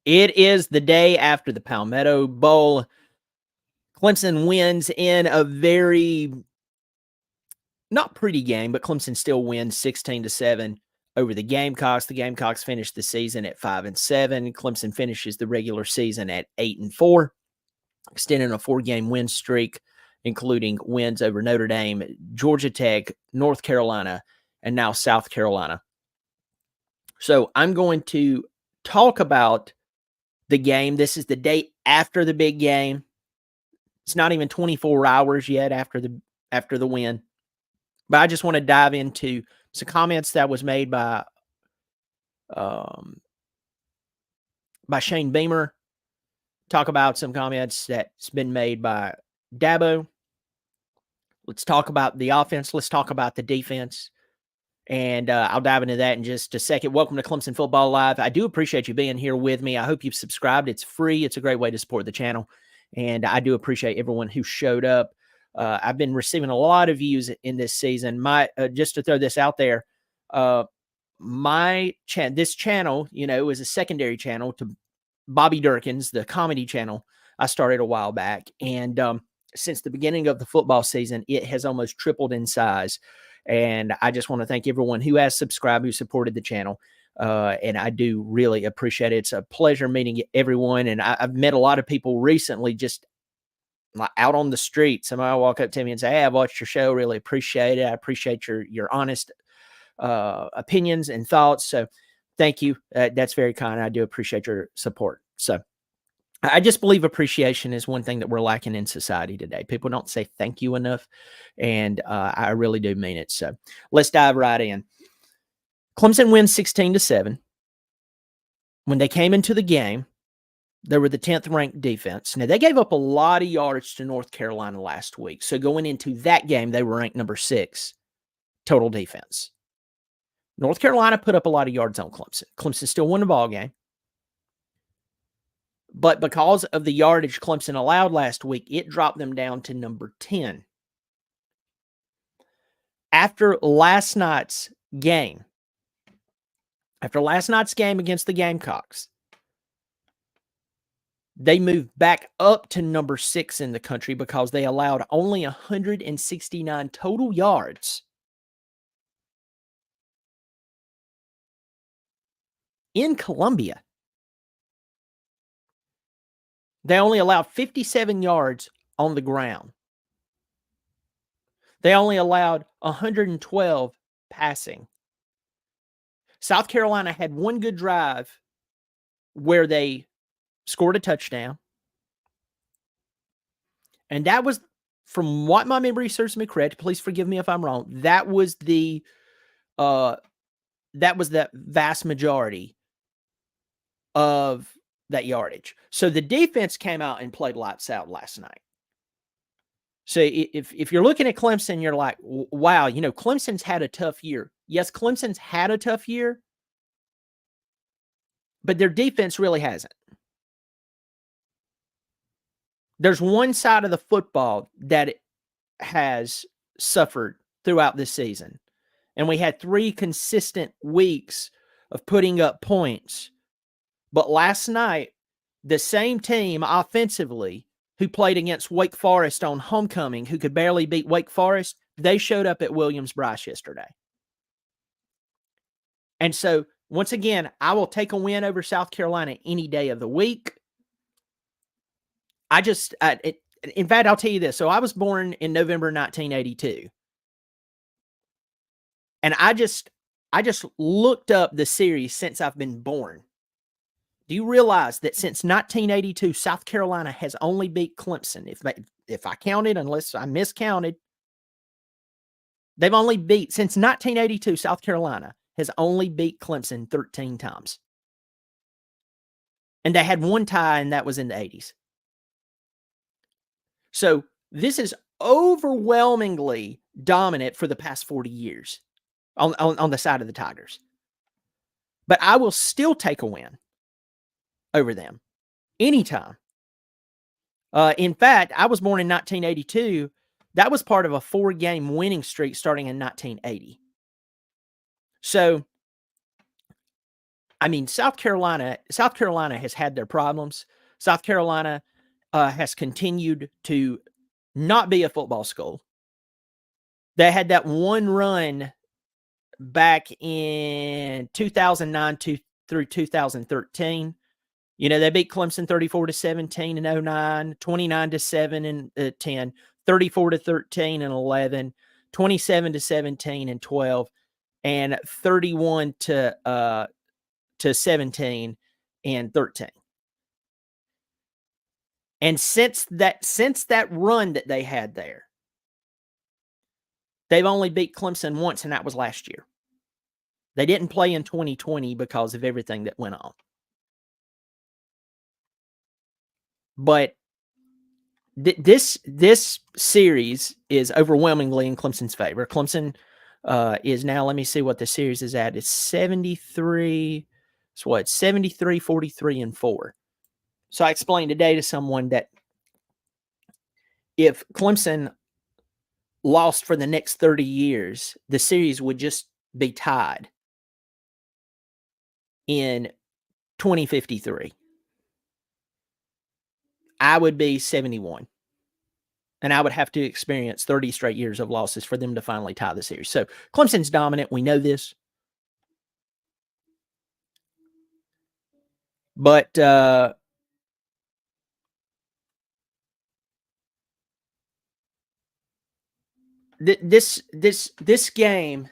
It is the day after the Palmetto Bowl. Clemson wins in a very not pretty game, but Clemson still wins 16-7 over the Gamecocks. The Gamecocks finished the season at 5-7. Clemson finishes the regular season at 8-4, extending a 4-game win streak, including wins over Notre Dame, Georgia Tech, North Carolina, and now South Carolina. So I'm going to talk about the game. This is the day after the big game. It's not even 24 hours yet after the win. But I just want to dive into some comments that was made by Shane Beamer. Talk about some comments that's been made by Dabo. Let's talk about the offense. Let's talk about the defense. And I'll dive into that in just a second. Welcome to Clemson Football Live. I do appreciate you being here with me. I hope you've subscribed. It's free. It's a great way to support the channel. And I do appreciate everyone who showed up. I've been receiving a lot of views in this season. Just to throw this out there, this channel, is a secondary channel to Bobby Durkin's, the comedy channel I started a while back. And since the beginning of the football season, it has almost tripled in size. And I just want to thank everyone who has subscribed, who supported the channel. And I do really appreciate it. It's a pleasure meeting everyone. And I've met a lot of people recently just out on the street. Somebody will walk up to me and say, "Hey, I've watched your show. Really appreciate it. I appreciate your honest opinions and thoughts." So thank you. That's very kind. I do appreciate your support. So I just believe appreciation is one thing that we're lacking in society today. People don't say thank you enough, and I really do mean it. So let's dive right in. Clemson wins 16-7. When they came into the game, they were the 10th ranked defense. Now, they gave up a lot of yards to North Carolina last week. So going into that game, they were ranked number 6 total defense. North Carolina put up a lot of yards on Clemson. Clemson still won the ball game. But because of the yardage Clemson allowed last week, it dropped them down to number 10. After last night's game against the Gamecocks, they moved back up to number 6 in the country because they allowed only 169 total yards in Columbia. They only allowed 57 yards on the ground. They only allowed 112 passing. South Carolina had one good drive where they scored a touchdown. And that was, from what my memory serves me correct, please forgive me if I'm wrong, that was the vast majority of that yardage. So the defense came out and played lights out last night. So if you're looking at Clemson, you're like, wow, Clemson's had a tough year. Yes, Clemson's had a tough year, but their defense really hasn't. There's one side of the football that has suffered throughout this season. And we had 3 consistent weeks of putting up points. But last night, the same team offensively who played against Wake Forest on homecoming, who could barely beat Wake Forest, they showed up at Williams-Brice yesterday. And so, once again, I will take a win over South Carolina any day of the week. In fact, I'll tell you this. So I was born in November 1982. And I just looked up the series since I've been born. Do you realize that since 1982, South Carolina has only beat Clemson? If I counted, unless I miscounted, they've only beat, since 1982, South Carolina has only beat Clemson 13 times. And they had one tie, and that was in the 80s. So this is overwhelmingly dominant for the past 40 years on the side of the Tigers. But I will still take a win over them anytime. In fact, I was born in 1982. That was part of a 4-game winning streak starting in 1980. So I mean, South Carolina has had their problems. South Carolina has continued to not be a football school. They had that one run back in 2009 through 2013. You know, they beat Clemson 34-17 in 09, 29-7 in 10, 34-13 in 11, 27-17 in 12, and 31 to 17 and 13. And since that run that they had there, they've only beat Clemson once, and that was last year. They didn't play in 2020 because of everything that went on. But this series is overwhelmingly in Clemson's favor. Clemson is now, let me see what the series is at. It's 73, it's what, 73, 43, and 4. So I explained today to someone that if Clemson lost for the next 30 years, the series would just be tied in 2053. I would be 71. And I would have to experience 30 straight years of losses for them to finally tie the series. So Clemson's dominant. We know this. But this game,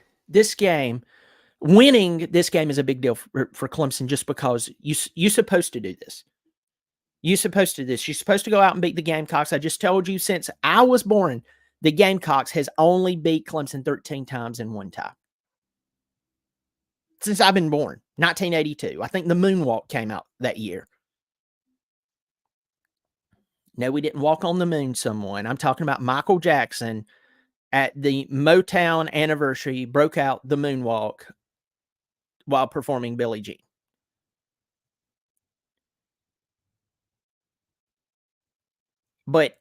winning this game is a big deal for Clemson, just because you're supposed to do this. You're supposed to do this. You're supposed to go out and beat the Gamecocks. I just told you, since I was born, the Gamecocks has only beat Clemson 13 times in one tie. Since I've been born, 1982. I think the moonwalk came out that year. No, we didn't walk on the moon, someone. I'm talking about Michael Jackson at the Motown anniversary broke out the moonwalk while performing Billie Jean. But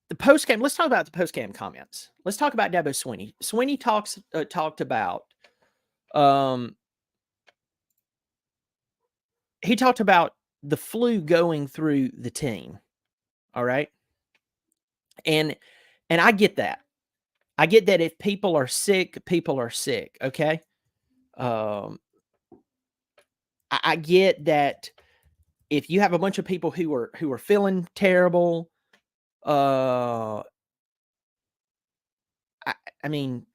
the post-game, let's talk about the post-game comments. Let's talk about Dabo Swinney. Swinney talked about he talked about the flu going through the team. All right. And I get that. I get that if people are sick, people are sick. Okay. I get that if you have a bunch of people who are feeling terrible, I mean,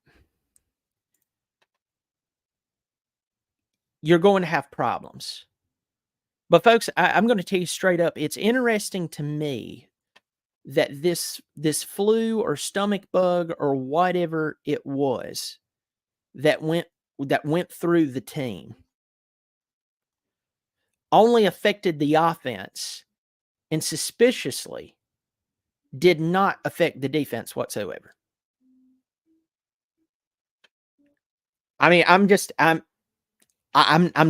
you're going to have problems. But folks, I'm going to tell you straight up, it's interesting to me that this flu or stomach bug or whatever it was that went through the team only affected the offense and suspiciously did not affect the defense whatsoever. I mean, I'm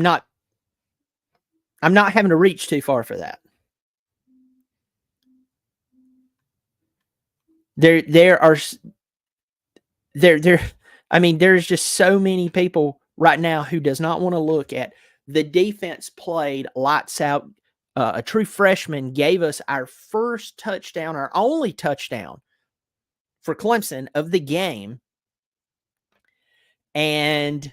not having to reach too far for that. I mean, there's just so many people right now who does not want to look at the defense played lights out. A true freshman gave us our first touchdown, our only touchdown for Clemson of the game. And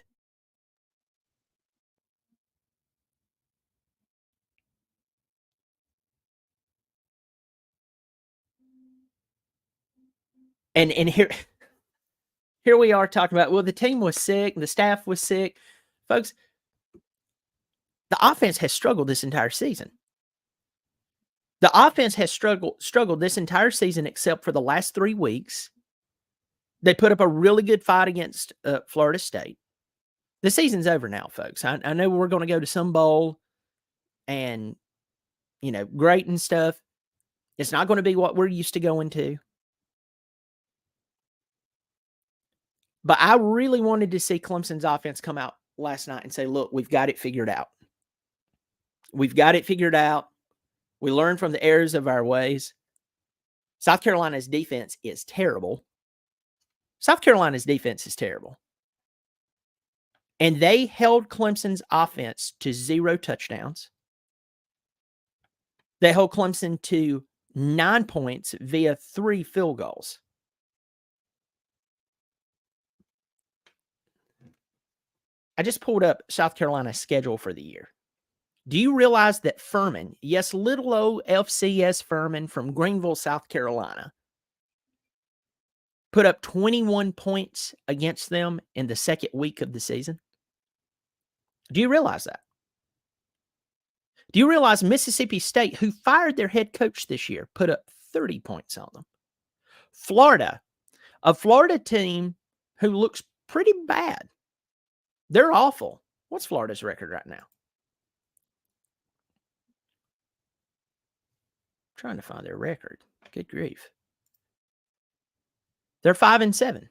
here we are talking about, well, the team was sick, the staff was sick. Folks, the offense has struggled this entire season. The offense has struggled this entire season except for the last 3 weeks. They put up a really good fight against Florida State. The season's over now, folks. I know we're going to go to some bowl and, great and stuff. It's not going to be what we're used to going to. But I really wanted to see Clemson's offense come out last night and say, look, we've got it figured out. We've got it figured out. We learned from the errors of our ways. South Carolina's defense is terrible. South Carolina's defense is terrible. And they held Clemson's offense to 0 touchdowns. They held Clemson to 9 points via 3 field goals. I just pulled up South Carolina's schedule for the year. Do you realize that Furman, yes, little old FCS Furman from Greenville, South Carolina, put up 21 points against them in the second week of the season? Do you realize that? Do you realize Mississippi State, who fired their head coach this year, put up 30 points on them? Florida, a Florida team who looks pretty bad. They're awful. What's Florida's record right now? I'm trying to find their record. Good grief. They're 5-7.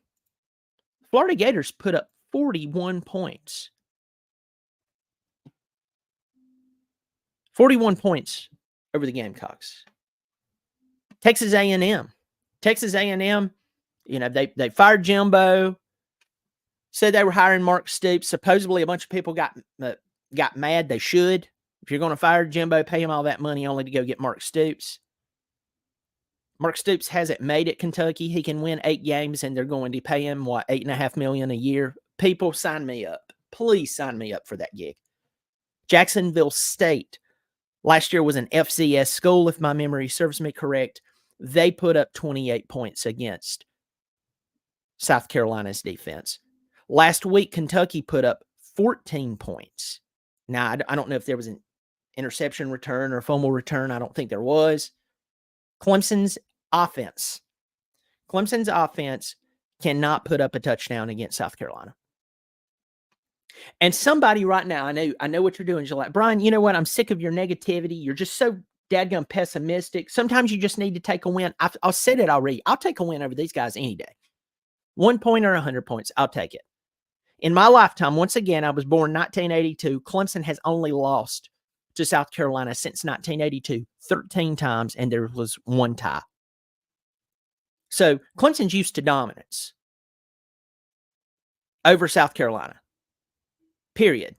Florida Gators put up 41 points. 41 points over the Gamecocks. Texas A&M. Texas A&M, they fired Jimbo, said they were hiring Mark Stoops. Supposedly a bunch of people got mad. They should. If you're going to fire Jimbo, pay him all that money only to go get Mark Stoops. Mark Stoops hasn't made it Kentucky. He can win 8 games, and they're going to pay him, $8.5 million a year. People, sign me up. Please sign me up for that gig. Jacksonville State last year was an FCS school, if my memory serves me correct. They put up 28 points against South Carolina's defense. Last week, Kentucky put up 14 points. Now, I don't know if there was an interception return or a fumble return. I don't think there was. Clemson's offense cannot put up a touchdown against South Carolina. And somebody right now, I know what you're doing. You're like, Brian, you know what? I'm sick of your negativity. You're just so dadgum pessimistic. Sometimes you just need to take a win. I've said it already. I'll take a win over these guys any day. 1 point or 100 points, I'll take it. In my lifetime, once again, I was born 1982. Clemson has only lost to South Carolina since 1982, 13 times, and there was 1 tie. So Clemson's used to dominance over South Carolina, period.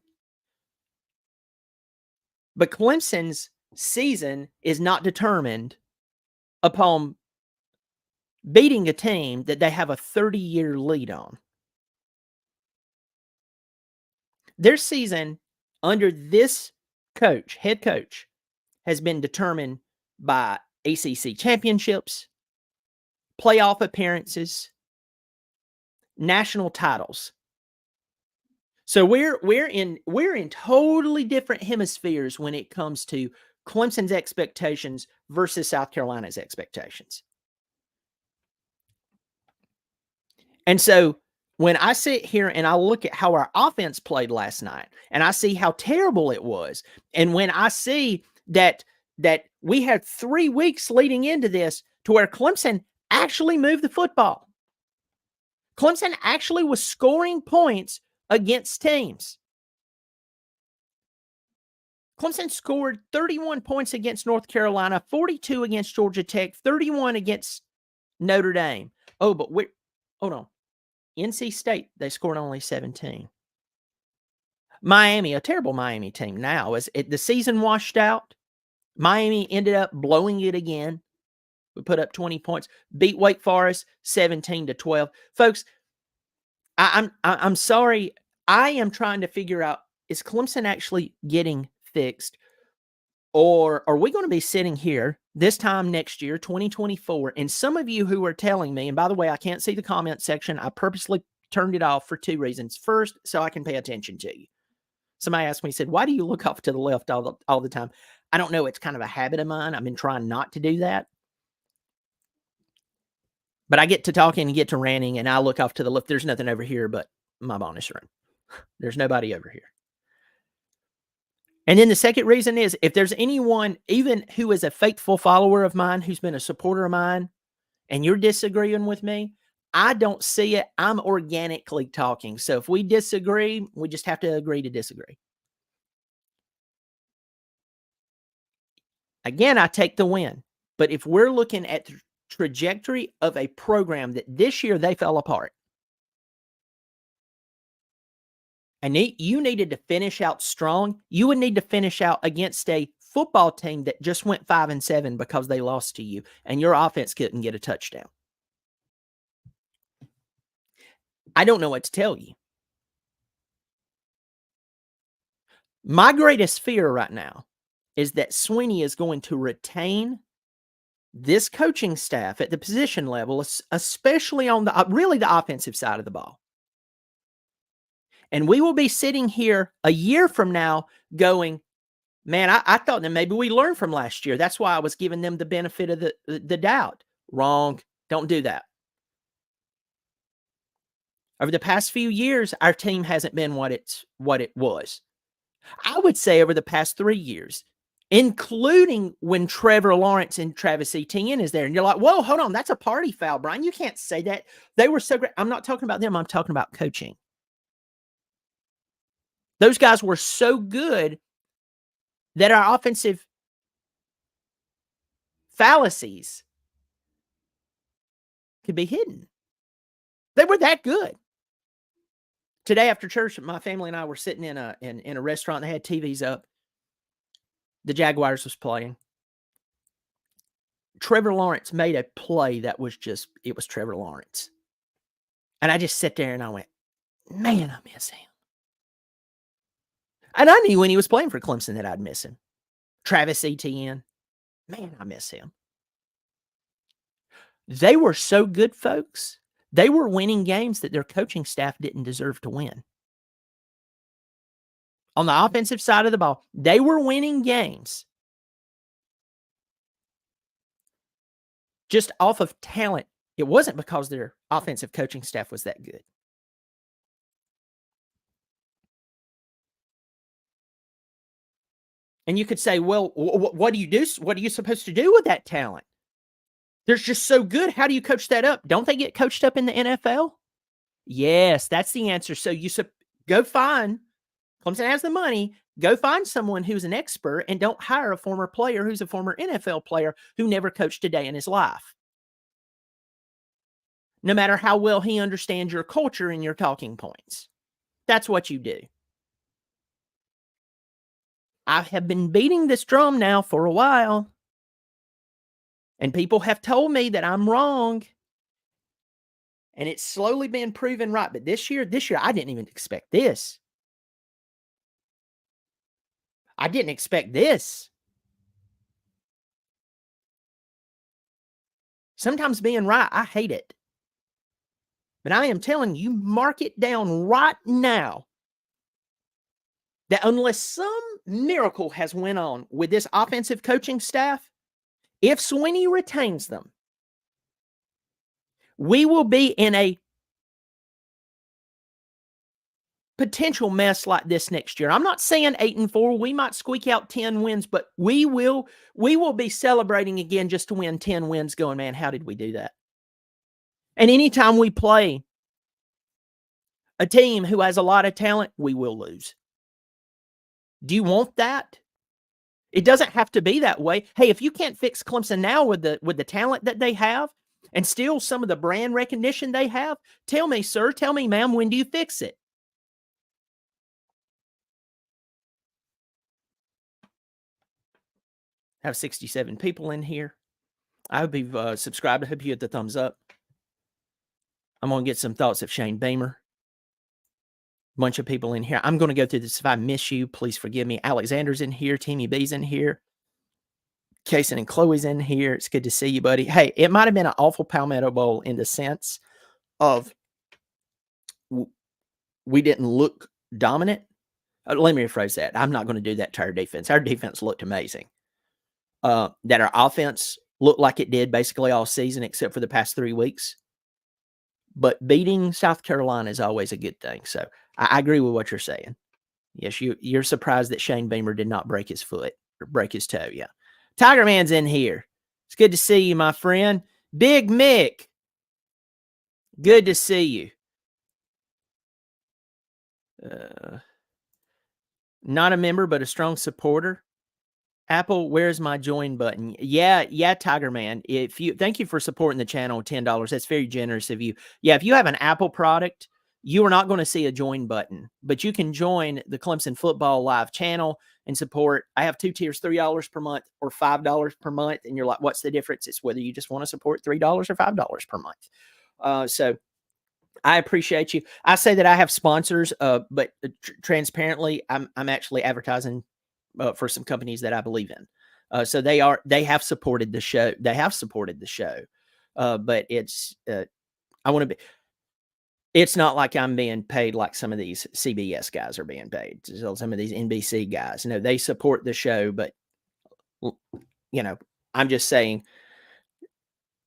But Clemson's season is not determined upon beating a team that they have a 30-year lead on. Their season under this head coach, has been determined by ACC championships, playoff appearances, national titles. So we're in totally different hemispheres when it comes to Clemson's expectations versus South Carolina's expectations. And so when I sit here and I look at how our offense played last night, and I see how terrible it was, and when I see that we had 3 weeks leading into this to where Clemson actually moved the football. Clemson actually was scoring points against teams. Clemson scored 31 points against North Carolina, 42 against Georgia Tech, 31 against Notre Dame. Oh, but hold on. NC State, they scored only 17. Miami, a terrible Miami team now. As the season washed out, Miami ended up blowing it again. We put up 20 points, beat Wake Forest 17-12. Folks, I'm sorry. I am trying to figure out, is Clemson actually getting fixed? Or are we going to be sitting here this time next year, 2024, and some of you who are telling me, and by the way, I can't see the comment section. I purposely turned it off for 2 reasons. First, so I can pay attention to you. Somebody asked me, said, why do you look off to the left all the time? I don't know. It's kind of a habit of mine. I've been trying not to do that. But I get to talking and get to ranting, and I look off to the left. There's nothing over here but my bonus room. There's nobody over here. And then the second reason is, if there's anyone, even who is a faithful follower of mine, who's been a supporter of mine, and you're disagreeing with me, I don't see it. I'm organically talking. So if we disagree, we just have to agree to disagree. Again, I take the win. But if we're looking at the trajectory of a program that this year they fell apart, And you needed to finish out strong. You would need to finish out against a football team that just went 5-7 because they lost to you, and your offense couldn't get a touchdown. I don't know what to tell you. My greatest fear right now is that Sweeney is going to retain this coaching staff at the position level, especially on really the offensive side of the ball. And we will be sitting here a year from now going, man, I thought that maybe we learned from last year. That's why I was giving them the benefit of the doubt. Wrong. Don't do that. Over the past few years, our team hasn't been what it was. I would say over the past 3 years, including when Trevor Lawrence and Travis Etienne is there. And you're like, whoa, hold on. That's a party foul, Brian. You can't say that. They were so great. I'm not talking about them. I'm talking about coaching. Those guys were so good that our offensive fallacies could be hidden. They were that good. Today after church, my family and I were sitting in a restaurant. They had TVs up. The Jaguars was playing. Trevor Lawrence made a play that was it was Trevor Lawrence. And I just sat there and I went, man, I miss him. And I knew when he was playing for Clemson that I'd miss him. Travis Etienne, man, I miss him. They were so good, folks. They were winning games that their coaching staff didn't deserve to win. On the offensive side of the ball, they were winning games just off of talent. It wasn't because their offensive coaching staff was that good. And you could say, well, what do you do? What are you supposed to do with that talent? They're just so good. How do you coach that up? Don't they get coached up in the NFL? Yes, that's the answer. So you go find, Clemson has the money, go find someone who's an expert and don't hire a former player who's a former NFL player who never coached a day in his life. No matter how well he understands your culture and your talking points. That's what you do. I have been beating this drum now for a while. And people have told me that I'm wrong. And it's slowly been proven right. But this year, I didn't even expect this. I didn't expect this. Sometimes being right, I hate it. But I am telling you, mark it down right now that unless some miracle has went on with this offensive coaching staff, if Sweeney retains them, we will be in a potential mess like this next year. I'm not saying 8-4. We might squeak out 10 wins, but we will be celebrating again just to win 10 wins going, man, how did we do that? And anytime we play a team who has a lot of talent, we will lose. Do you want that? It doesn't have to be that way. Hey, if you can't fix Clemson now with the talent that they have and still some of the brand recognition they have, tell me, sir, tell me, ma'am, when do you fix it? I have 67 people in here. I hope you've subscribed. I hope you hit the thumbs up. I'm going to get some thoughts of Shane Beamer. Bunch of people in here. I'm going to go through this. If I miss you, please forgive me. Alexander's in here. Timmy B's in here. Kason and Chloe's in here. It's good to see you, buddy. Hey, it might have been an awful Palmetto Bowl in the sense of we didn't look dominant. Let me rephrase that. I'm not going to do that to our defense. Our defense looked amazing. That our offense looked like it did basically all season except for the past 3 weeks. But beating South Carolina is always a good thing. So I agree with what you're saying. Yes, you're surprised that Shane Beamer did not break his foot or break his toe. Yeah. Tiger Man's in here. It's good to see you, my friend. Big Mick. Good to see you. Not a member, but a strong supporter. Apple, where's my join button? Yeah, Tiger Man. Thank you for supporting the channel, $10. That's very generous of you. Yeah, if you have an Apple product, you are not going to see a join button, but you can join the Clemson Football Live channel and support. I have 2 tiers, $3 per month or $5 per month. And you're like, what's the difference? It's whether you just want to support $3 or $5 per month. So I appreciate you. I say that I have sponsors, but transparently, I'm actually advertising for some companies that I believe in. So they have supported the show. They have supported the show, but it's I want to be. It's not like I'm being paid like some of these CBS guys are being paid. So some of these NBC guys, they support the show, but I'm just saying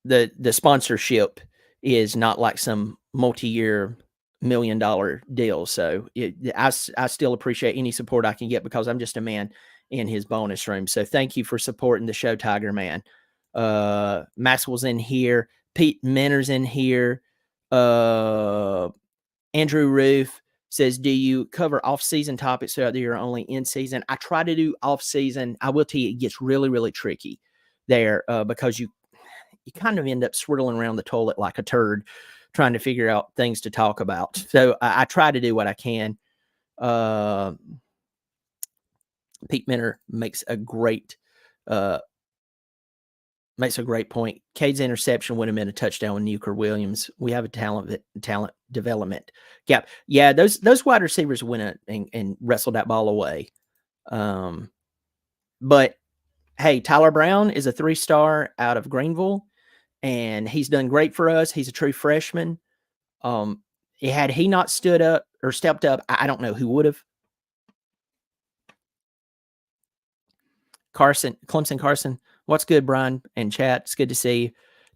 the sponsorship is not like some multi-year $1 million deal. So I still appreciate any support I can get because I'm just a man in his bonus room. So thank you for supporting the show, Tiger Man. Maxwell's in here. Pete Minner's in here. Andrew Roof says, do you cover off-season topics throughout the year or only in season? I try to do off-season. I will tell you, it gets really, really tricky there because you kind of end up swirling around the toilet like a turd trying to figure out things to talk about. So I try to do what I can. Pete Minner makes a great point. Cade's interception would have been a touchdown with Nuker Williams. We have a talent development gap. Yeah, those wide receivers went and wrestled that ball away. But hey, Tyler Brown is a 3-star out of Greenville, and he's done great for us. He's a true freshman. Had he not stood up or stepped up, I don't know who would have. Clemson Carson. What's good, Brian and chat? It's good to see you.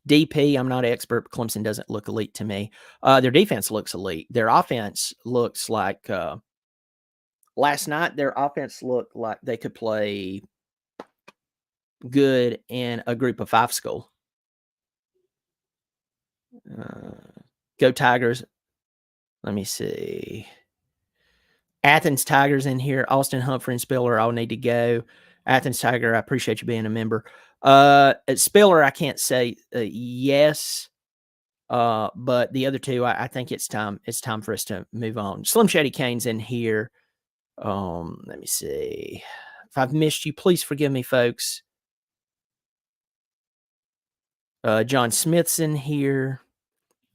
DP, I'm not an expert, but Clemson doesn't look elite to me. Their defense looks elite. Their offense looks like last night, their offense looked like they could play good in a group of 5 school. Go Tigers. Let me see. Athens Tigers in here. Austin, Humphrey, and Spiller all need to go. Athens Tiger, I appreciate you being a member. Spiller, I can't say yes, but the other two, I think it's time. It's time for us to move on. Slim Shady Kane's in here. Let me see. If I've missed you, please forgive me, folks. John Smith's in here.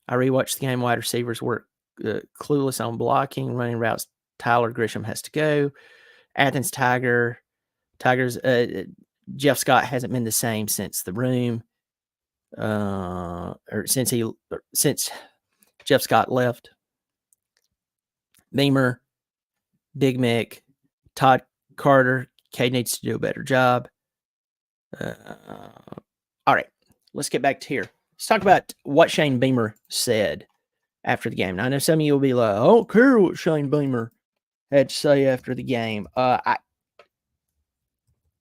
I rewatched the game. Wide receivers were clueless on blocking, running routes. Tyler Grisham has to go. Athens Tigers. Jeff Scott hasn't been the same since the room, or since Jeff Scott left. Beamer, Big Mick, Todd Carter. Cade needs to do a better job. All right, let's get back to here. Let's talk about what Shane Beamer said after the game. Now, I know some of you will be like, I don't care what Shane Beamer had to say after the game.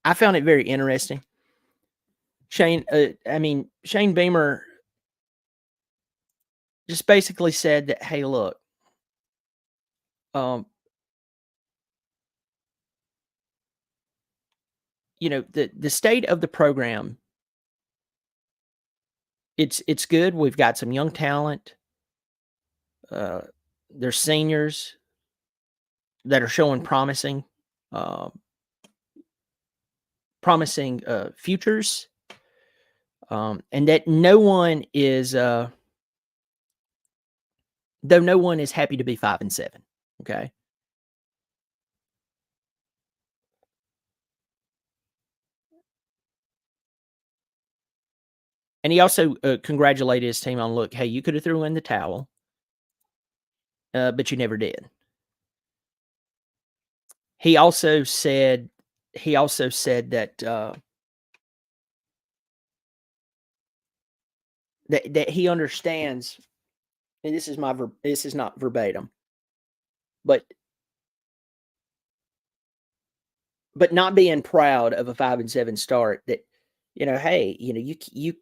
I found it very interesting. Shane Beamer just basically said that, hey, look, the state of the program, it's good. We've got some young talent. There's seniors that are showing promising futures, and that no one is happy to be 5-7. Okay. And he also congratulated his team on, look, hey, you could have threw in the towel, but you never did. He also said that that he understands, and this is not verbatim, but not being proud of a 5-7 start, that hey, you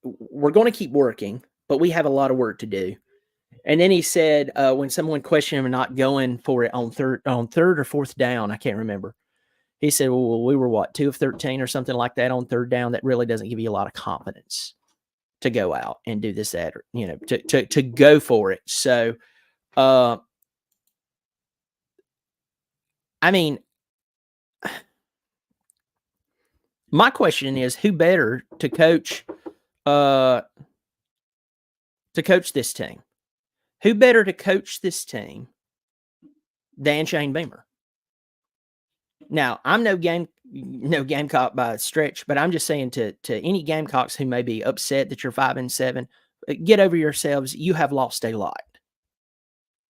we're going to keep working, but we have a lot of work to do. And then he said, when someone questioned him not going for it on third or fourth down, I can't remember. He said, well, we were 2 of 13 or something like that on third down. That really doesn't give you a lot of confidence to go out and do this, that, or, to go for it. So Uh, I mean, my question is, who better uh, to coach this team? Who better to coach this team than Shane Beamer? Now, I'm no Gamecock by a stretch, but I'm just saying to any Gamecocks who may be upset that you're 5-7, get over yourselves. You have lost a lot,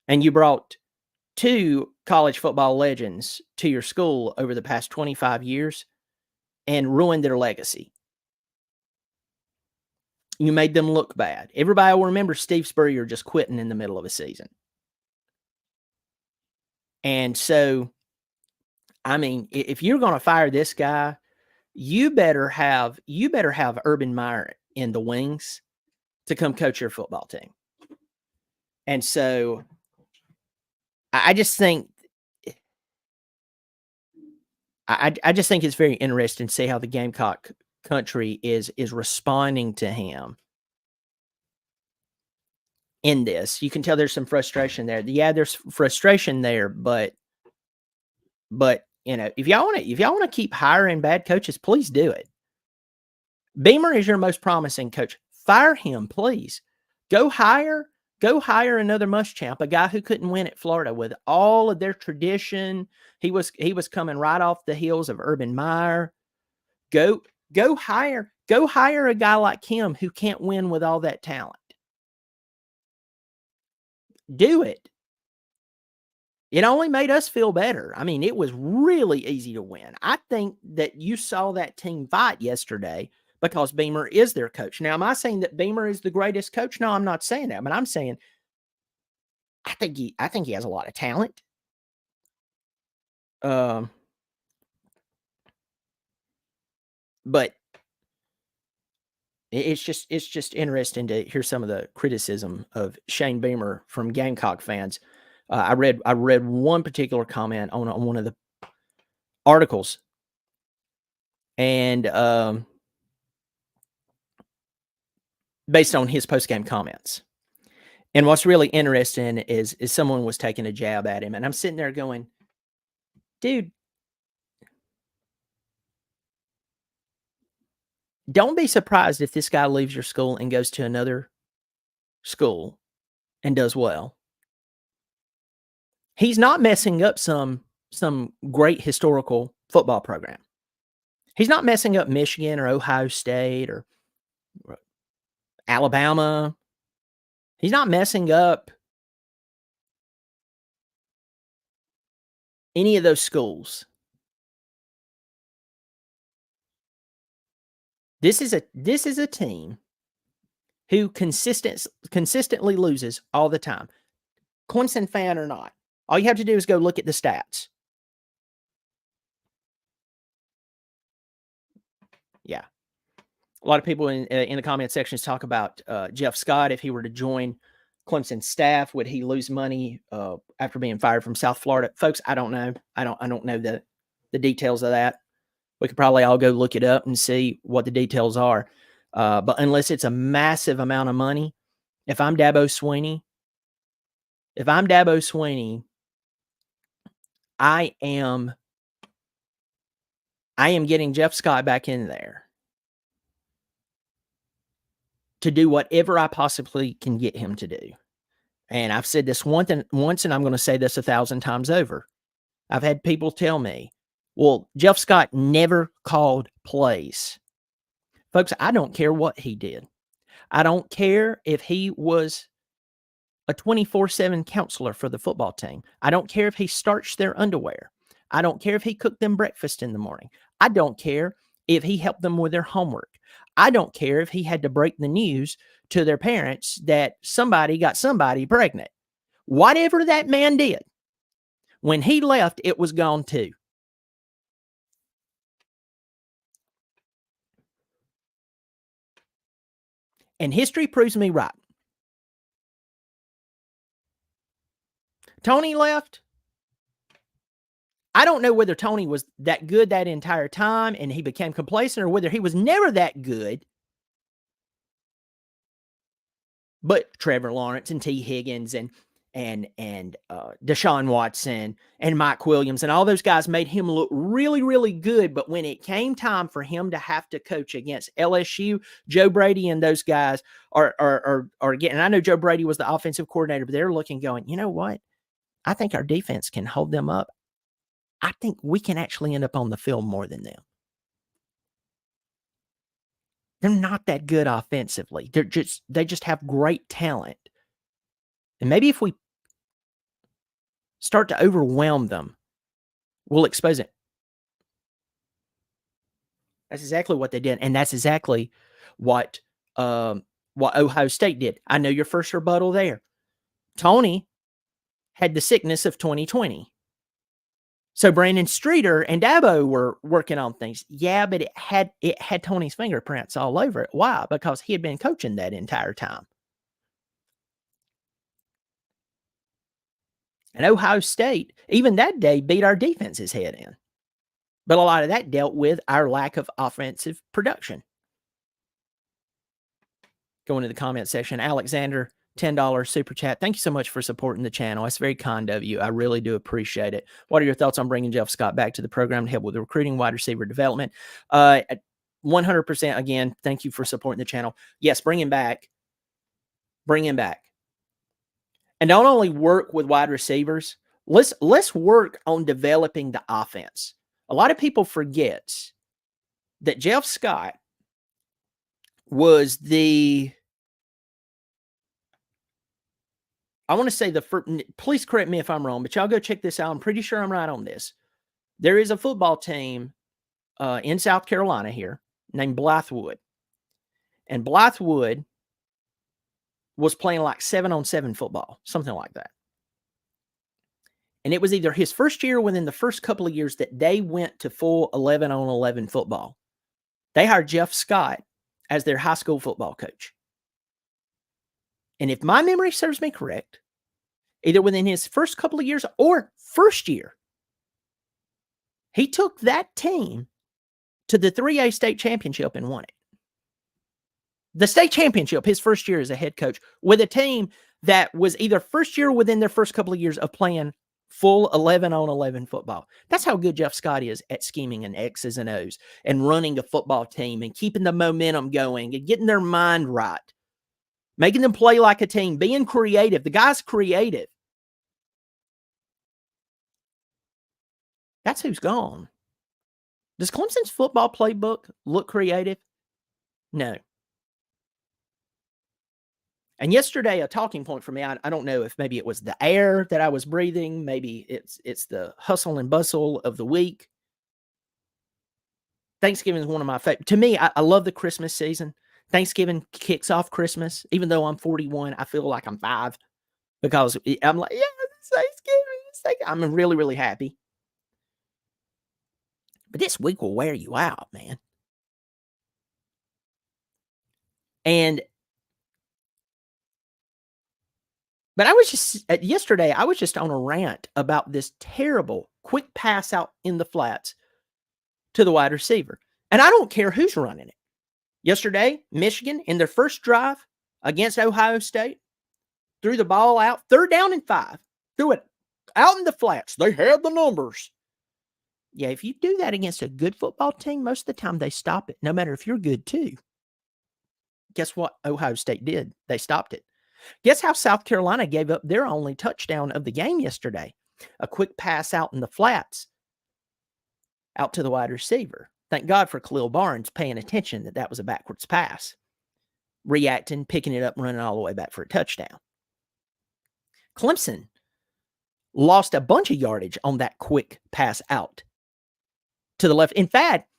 and you brought 2 college football legends to your school over the past 25 years and ruined their legacy. You made them look bad. Everybody will remember Steve Spurrier just quitting in the middle of a season. And so, I mean, if you're going to fire this guy, you better have Urban Meyer in the wings to come coach your football team. And so, I just think I just think it's very interesting to see how the Gamecock country is responding to him in this. You can tell there's some frustration there. Yeah, there's frustration there, but if y'all want to keep hiring bad coaches, please do it. Beamer is your most promising coach. Fire him, please. Go hire another Muschamp, a guy who couldn't win at Florida with all of their tradition. He was coming right off the heels of Urban Meyer. Go hire a guy like him who can't win with all that talent. Do it. It only made us feel better. I mean, it was really easy to win. I think that you saw that team fight yesterday because Beamer is their coach. Now, am I saying that Beamer is the greatest coach? No, I'm not saying that, but I'm saying I think he has a lot of talent. But it's just interesting to hear some of the criticism of Shane Beamer from Gamecock fans. I read one particular comment on one of the articles, and based on his post-game comments. And what's really interesting is someone was taking a jab at him, and I'm sitting there going, dude, don't be surprised if this guy leaves your school and goes to another school and does well. He's not messing up some great historical football program. He's not messing up Michigan or Ohio State or Alabama. He's not messing up any of those schools. This is a team who consistently loses all the time. Clemson fan or not, all you have to do is go look at the stats. Yeah. A lot of people in the comment sections talk about Jeff Scott. If he were to join Clemson staff, would he lose money after being fired from South Florida? Folks, I don't know. I don't know the details of that. We could probably all go look it up and see what the details are. But unless it's a massive amount of money, if I'm Dabo Swinney, I am getting Jeff Scott back in there to do whatever I possibly can get him to do. And I've said this once, and I'm going to say this 1,000 times over. I've had people tell me, well, Jeff Scott never called plays. Folks, I don't care what he did. I don't care if he was a 24/7 counselor for the football team. I don't care if he starched their underwear. I don't care if he cooked them breakfast in the morning. I don't care if he helped them with their homework. I don't care if he had to break the news to their parents that somebody got somebody pregnant. Whatever that man did, when he left, it was gone too. And history proves me right. Tony left. I don't know whether Tony was that good that entire time and he became complacent, or whether he was never that good. But Trevor Lawrence and T. Higgins and Deshaun Watson and Mike Williams and all those guys made him look really, really good. But when it came time for him to have to coach against LSU, Joe Brady and those guys are getting. And I know Joe Brady was the offensive coordinator, but they're looking, going, you know what? I think our defense can hold them up. I think we can actually end up on the field more than them. They're not that good offensively. They just have great talent. And maybe if we start to overwhelm them, we'll expose it. That's exactly what they did, and that's exactly what Ohio State did. I know your first rebuttal there. Tony had the sickness of 2020. So Brandon Streeter and Dabo were working on things. Yeah, but it had Tony's fingerprints all over it. Why? Because he had been coaching that entire time. And Ohio State, even that day, beat our defense's head in. But a lot of that dealt with our lack of offensive production. Go into the comment section. Alexander, $10 super chat. Thank you so much for supporting the channel. It's very kind of you. I really do appreciate it. What are your thoughts on bringing Jeff Scott back to the program to help with the recruiting, wide receiver development? 100% again, thank you for supporting the channel. Yes, bring him back. Bring him back. And don't only work with wide receivers, let's work on developing the offense. A lot of people forget that Jeff Scott was I want to say please correct me if I'm wrong, but y'all go check this out. I'm pretty sure I'm right on this. There is a football team in South Carolina here named Blythewood. And Blythewood was playing like 7-on-7 football, something like that. And it was either his first year or within the first couple of years that they went to full 11-on-11 football. They hired Jeff Scott as their high school football coach. And if my memory serves me correct, either within his first couple of years or first year, he took that team to the 3A state championship and won it. The state championship, his first year as a head coach, with a team that was either first year within their first couple of years of playing full 11-on-11 football. That's how good Jeff Scott is at scheming and X's and O's and running a football team and keeping the momentum going and getting their mind right, making them play like a team, being creative. The guy's creative. That's who's gone. Does Clemson's football playbook look creative? No. And yesterday, a talking point for me, I don't know if maybe it was the air that I was breathing. Maybe it's the hustle and bustle of the week. Thanksgiving is one of my favorite. To me, I love the Christmas season. Thanksgiving kicks off Christmas. Even though I'm 41, I feel like I'm 5 because I'm like, yeah, it's Thanksgiving. I'm really, really happy. But this week will wear you out, man. But I was just, yesterday, I was just on a rant about this terrible quick pass out in the flats to the wide receiver. And I don't care who's running it. Yesterday, Michigan, in their first drive against Ohio State, threw the ball out, 3rd down and 5, threw it out in the flats. They had the numbers. Yeah, if you do that against a good football team, most of the time they stop it, no matter if you're good too. Guess what Ohio State did? They stopped it. Guess how South Carolina gave up their only touchdown of the game yesterday? A quick pass out in the flats, out to the wide receiver. Thank God for Khalil Barnes paying attention that was a backwards pass, reacting, picking it up, running all the way back for a touchdown. Clemson lost a bunch of yardage on that quick pass out to the left. In fact,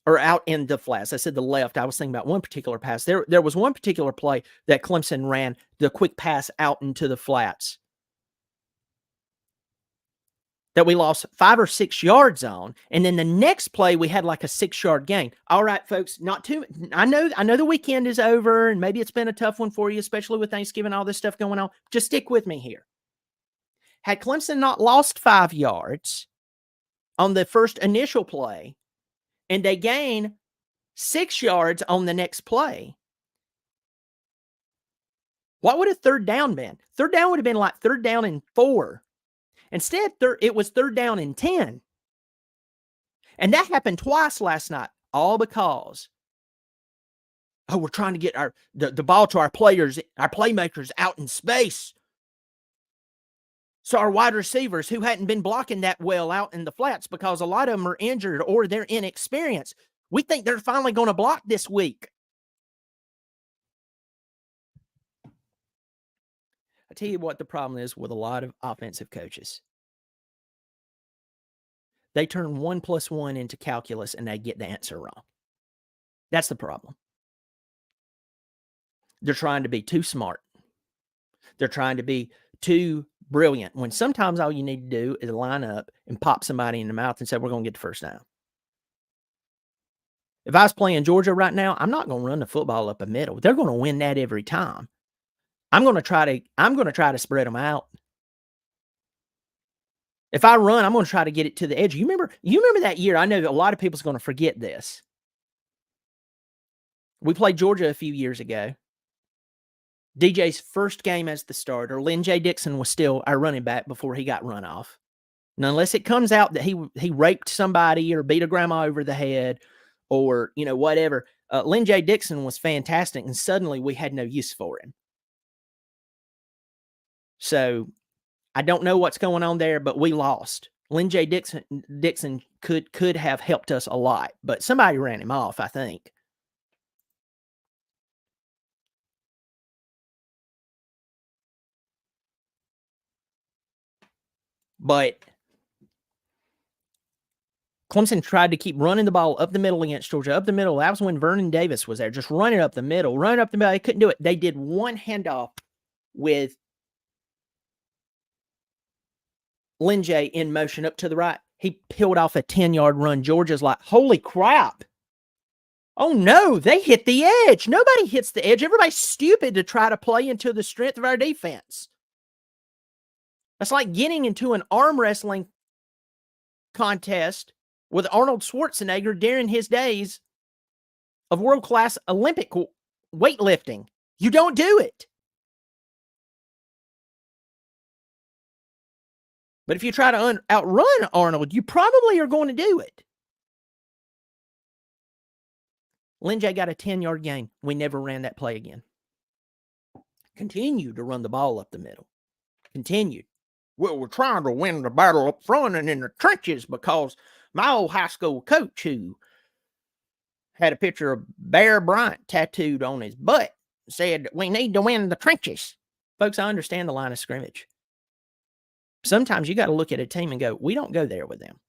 or out in the flats. I said the left. I was thinking about one particular pass. There was one particular play that Clemson ran, the quick pass out into the flats, that we lost 5 or 6 yards on. And then the next play, we had like a 6-yard gain. All right, folks, not too. I know the weekend is over, and maybe it's been a tough one for you, especially with Thanksgiving, all this stuff going on. Just stick with me here. Had Clemson not lost 5 yards on the first initial play, and they gain 6 yards on the next play, What would a third down been? Third down would have been like third down and 4. Instead, it was third down and 10. And that happened twice last night, all because, oh, we're trying to get the ball to our players, our playmakers out in space. So our wide receivers who hadn't been blocking that well out in the flats because a lot of them are injured or they're inexperienced, we think they're finally going to block this week. I tell you what the problem is with a lot of offensive coaches. They turn 1 + 1 into calculus and they get the answer wrong. That's the problem. They're trying to be too smart. They're trying to be too brilliant when sometimes all you need to do is line up and pop somebody in the mouth and say, we're going to get the first down. If I was playing Georgia right now, I'm not going to run the football up the middle. They're going to win that every time. I'm going to try to spread them out. If I run, I'm going to try to get it to the edge. You remember that year? I know a lot of people's going to forget this. We played Georgia a few years ago. DJ's first game as the starter. Lynn J. Dixon was still our running back before he got run off. Now, unless it comes out that he raped somebody or beat a grandma over the head or, whatever, Lynn J. Dixon was fantastic, and suddenly we had no use for him. So I don't know what's going on there, but we lost. Lynn J. Dixon could have helped us a lot, but somebody ran him off, I think. But Clemson tried to keep running the ball up the middle against Georgia, up the middle. That was when Vernon Davis was there, just running up the middle. They couldn't do it. They did one handoff with Lynn J in motion up to the right. He peeled off a 10-yard run. Georgia's like, holy crap. Oh, no, they hit the edge. Nobody hits the edge. Everybody's stupid to try to play into the strength of our defense. That's like getting into an arm wrestling contest with Arnold Schwarzenegger during his days of world-class Olympic weightlifting. You don't do it. But if you try to outrun Arnold, you probably are going to do it. Lynn J got a 10-yard gain. We never ran that play again. Continued to run the ball up the middle. Continued. Well, we're trying to win the battle up front and in the trenches because my old high school coach, who had a picture of Bear Bryant tattooed on his butt, said we need to win the trenches. Folks, I understand the line of scrimmage. Sometimes you got to look at a team and go, we don't go there with them.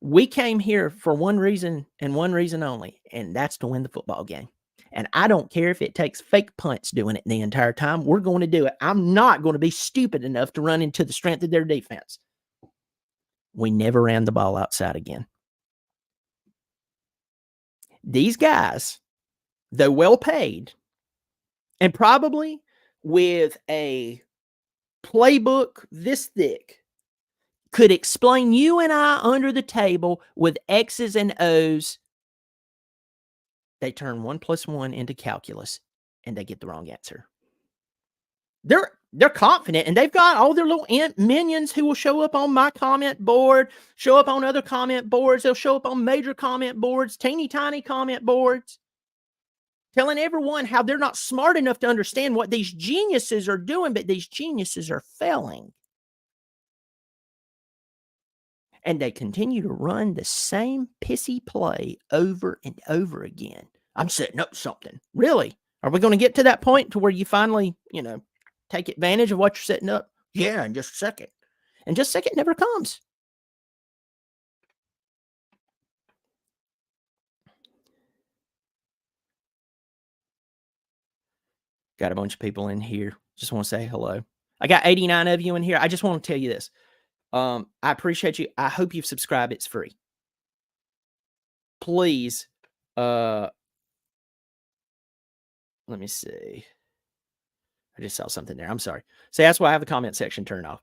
We came here for one reason and one reason only, and that's to win the football game. And I don't care if it takes fake punts doing it the entire time. We're going to do it. I'm not going to be stupid enough to run into the strength of their defense. We never ran the ball outside again. These guys, though well paid, and probably with a playbook this thick, could explain you and I under the table with X's and O's. They turn 1 + 1 into calculus, and they get the wrong answer. They're confident, and they've got all their little minions who will show up on my comment board, show up on other comment boards. They'll show up on major comment boards, teeny tiny comment boards, telling everyone how they're not smart enough to understand what these geniuses are doing, but these geniuses are failing. And they continue to run the same pissy play over and over again. I'm setting up something. Really? Are we going to get to that point to where you finally, take advantage of what you're setting up? Yeah, in just a second. And just a second never comes. Got a bunch of people in here. Just want to say hello. I got 89 of you in here. I just want to tell you this. I appreciate you. I hope you've subscribed. It's free. Please, let me see. I just saw something there. I'm sorry. See, that's why I have the comment section turned off.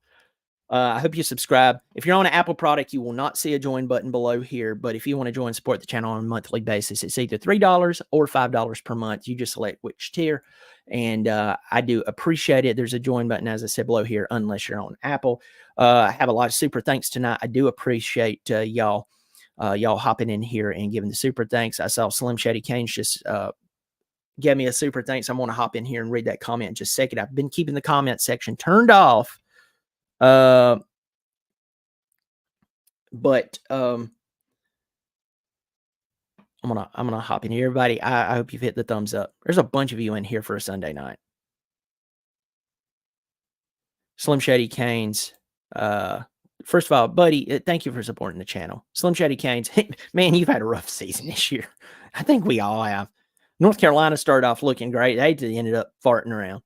I hope you subscribe. If you're on an Apple product, you will not see a join button below here. But if you want to join and support the channel on a monthly basis, it's either $3 or $5 per month. You just select which tier. And I do appreciate it. There's a join button, as I said, below here, unless you're on Apple. I have a lot of super thanks tonight. I do appreciate y'all hopping in here and giving the super thanks. I saw Slim Shady Canes just gave me a super thanks. I'm going to hop in here and read that comment in just a second. I've been keeping the comment section turned off. But I'm gonna hop in here, everybody. I hope you've hit the thumbs up. There's a bunch of you in here for a Sunday night. Slim Shady Canes. First of all, buddy, thank you for supporting the channel. Slim Shady Canes, man, you've had a rough season this year. I think we all have. North Carolina started off looking great. They ended up farting around.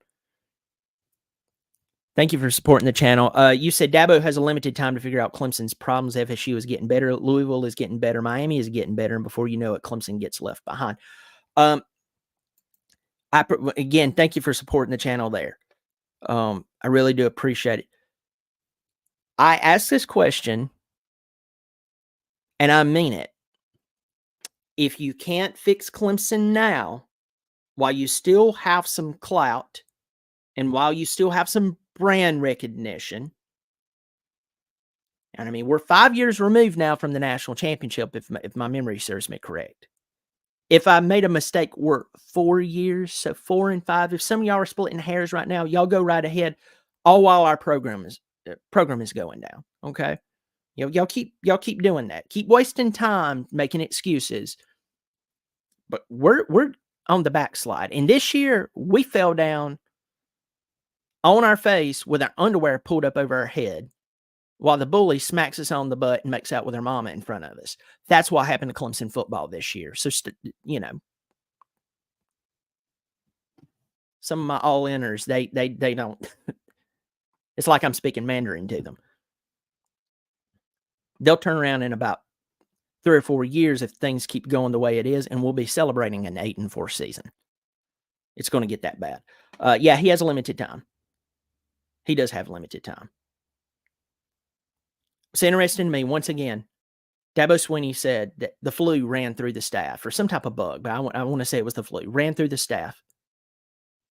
Thank you for supporting the channel. You said Dabo has a limited time to figure out Clemson's problems. FSU is getting better. Louisville is getting better. Miami is getting better. And before you know it, Clemson gets left behind. Again, thank you for supporting the channel there. I really do appreciate it. I asked this question, and I mean it. If you can't fix Clemson now, while you still have some clout, and while you still have some brand recognition, and I mean, we're 5 years removed now from the national championship, if my memory serves me correct. If I made a mistake, we're 4 years, so 4 and 5. If some of y'all are splitting hairs right now, y'all go right ahead. All while our program is going down. Okay, y'all keep doing that. Keep wasting time making excuses. But we're on the backslide, and this year we fell down on our face with our underwear pulled up over our head while the bully smacks us on the butt and makes out with her mama in front of us. That's what happened to Clemson football this year. So, some of my all-inners, they don't. It's like I'm speaking Mandarin to them. They'll turn around in about 3 or 4 years if things keep going the way it is, and we'll be celebrating an 8-4 season. It's going to get that bad. Yeah, he has a limited time. He does have limited time. It's interesting to me, once again, Dabo Swinney said that the flu ran through the staff, or some type of bug, but I want to say it was the flu, ran through the staff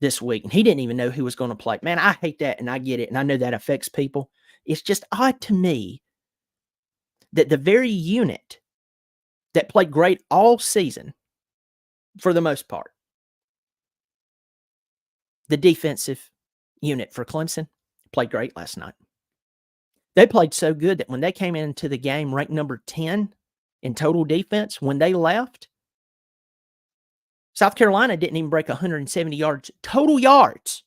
this week, and he didn't even know who was going to play. Man, I hate that, and I get it, and I know that affects people. It's just odd to me that the very unit that played great all season, for the most part, the defensive unit for Clemson, played great last night. They played so good that when they came into the game ranked number 10 in total defense, when they left, South Carolina didn't even break 170 yards, total yards.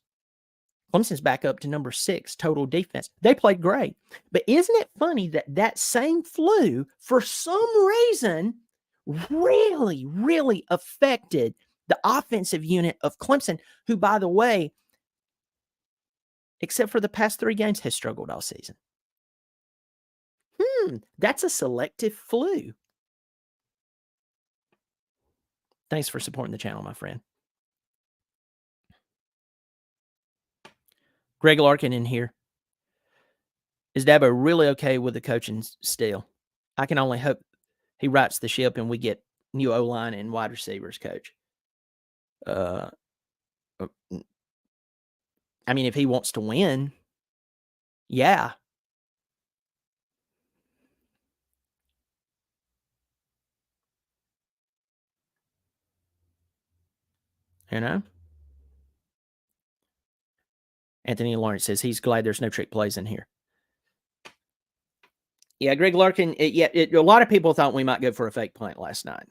Clemson's back up to number 6 total defense. They played great. But isn't it funny that that same flu, for some reason, really, really affected the offensive unit of Clemson, who, by the way, except for the past 3 games, has struggled all season. That's a selective flu. Thanks for supporting the channel, my friend. Greg Larkin in here. Is Dabo really okay with the coaching still? I can only hope he rights the ship and we get new O-line and wide receivers coach. I mean, if he wants to win, yeah. You know? Anthony Lawrence says he's glad there's no trick plays in here. Yeah, Greg Larkin, a lot of people thought we might go for a fake punt last night.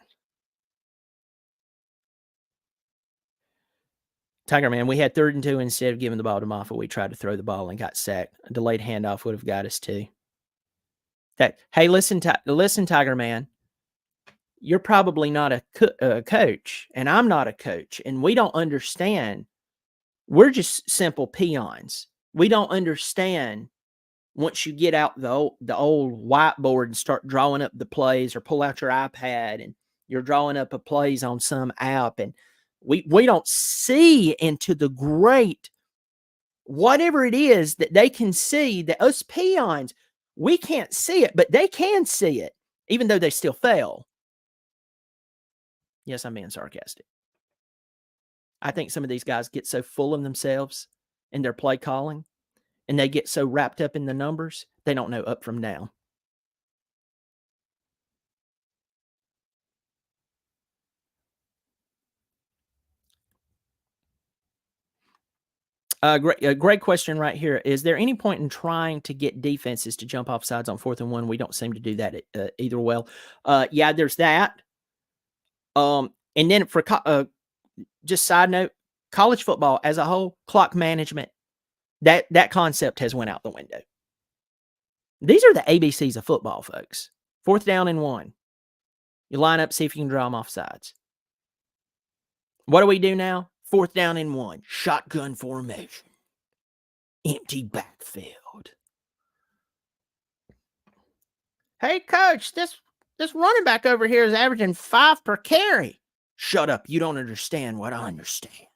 Tiger Man, we had 3rd and 2 instead of giving the ball to Moffitt. We tried to throw the ball and got sacked. A delayed handoff would have got us too. Hey, listen, Tiger Man. You're probably not a coach, and I'm not a coach, and we don't understand. We're just simple peons. We don't understand once you get out the old whiteboard and start drawing up the plays, or pull out your iPad and you're drawing up a plays on some app, and we don't see into the great whatever it is that they can see, that us peons, we can't see it, but they can see it, even though they still fail. Yes, I'm being sarcastic. I think some of these guys get so full of themselves in their play calling, and they get so wrapped up in the numbers, they don't know up from down. Great question right here. Is there any point in trying to get defenses to jump off sides on 4th and 1? We don't seem to do that either well. Yeah, there's that. And then for just side note, college football as a whole, clock management, that concept has went out the window. These are the ABCs of football, folks. 4th down and 1. You line up, see if you can draw them off sides. What do we do now? 4th down and 1. Shotgun formation. Empty backfield. Hey, coach, this running back over here is averaging 5 per carry. Shut up. You don't understand what I understand.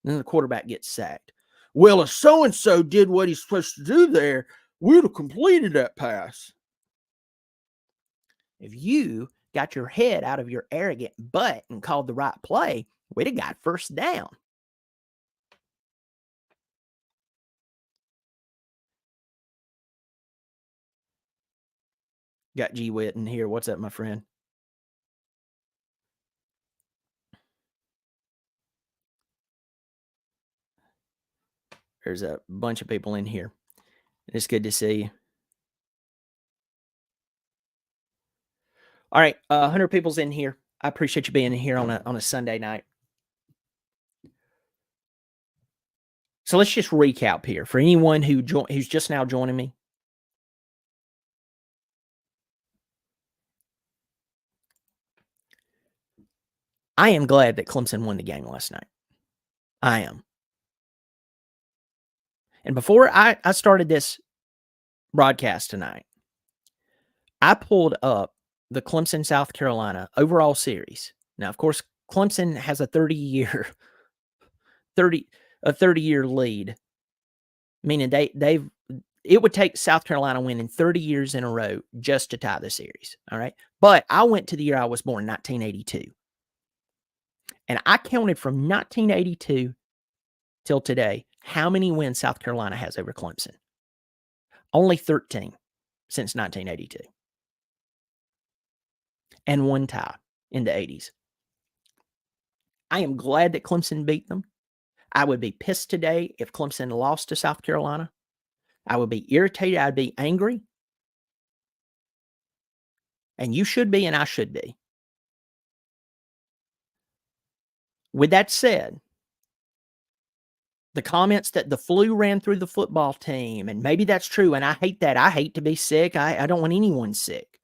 Then the quarterback gets sacked. Well, if so-and-so did what he's supposed to do there, we'd have completed that pass. If you got your head out of your arrogant butt and called the right play, we'd have got first down. Got G Wit in here. What's up, my friend? There's a bunch of people in here. It's good to see you. All right, 100 people's in here. I appreciate you being in here on a Sunday night. So let's just recap here for anyone who's just now joining me. I am glad that Clemson won the game last night. I am. And before I started this broadcast tonight, I pulled up the Clemson-South Carolina overall series. Now, of course, Clemson has a 30-year lead, meaning it would take South Carolina winning 30 years in a row just to tie the series. All right. But I went to the year I was born, 1982. And I counted from 1982 till today how many wins South Carolina has over Clemson. Only 13 since 1982. And one tie in the 80s. I am glad that Clemson beat them. I would be pissed today if Clemson lost to South Carolina. I would be irritated. I'd be angry. And you should be, and I should be. With that said, the comments that the flu ran through the football team, and maybe that's true, and I hate that. I hate to be sick. I don't want anyone sick.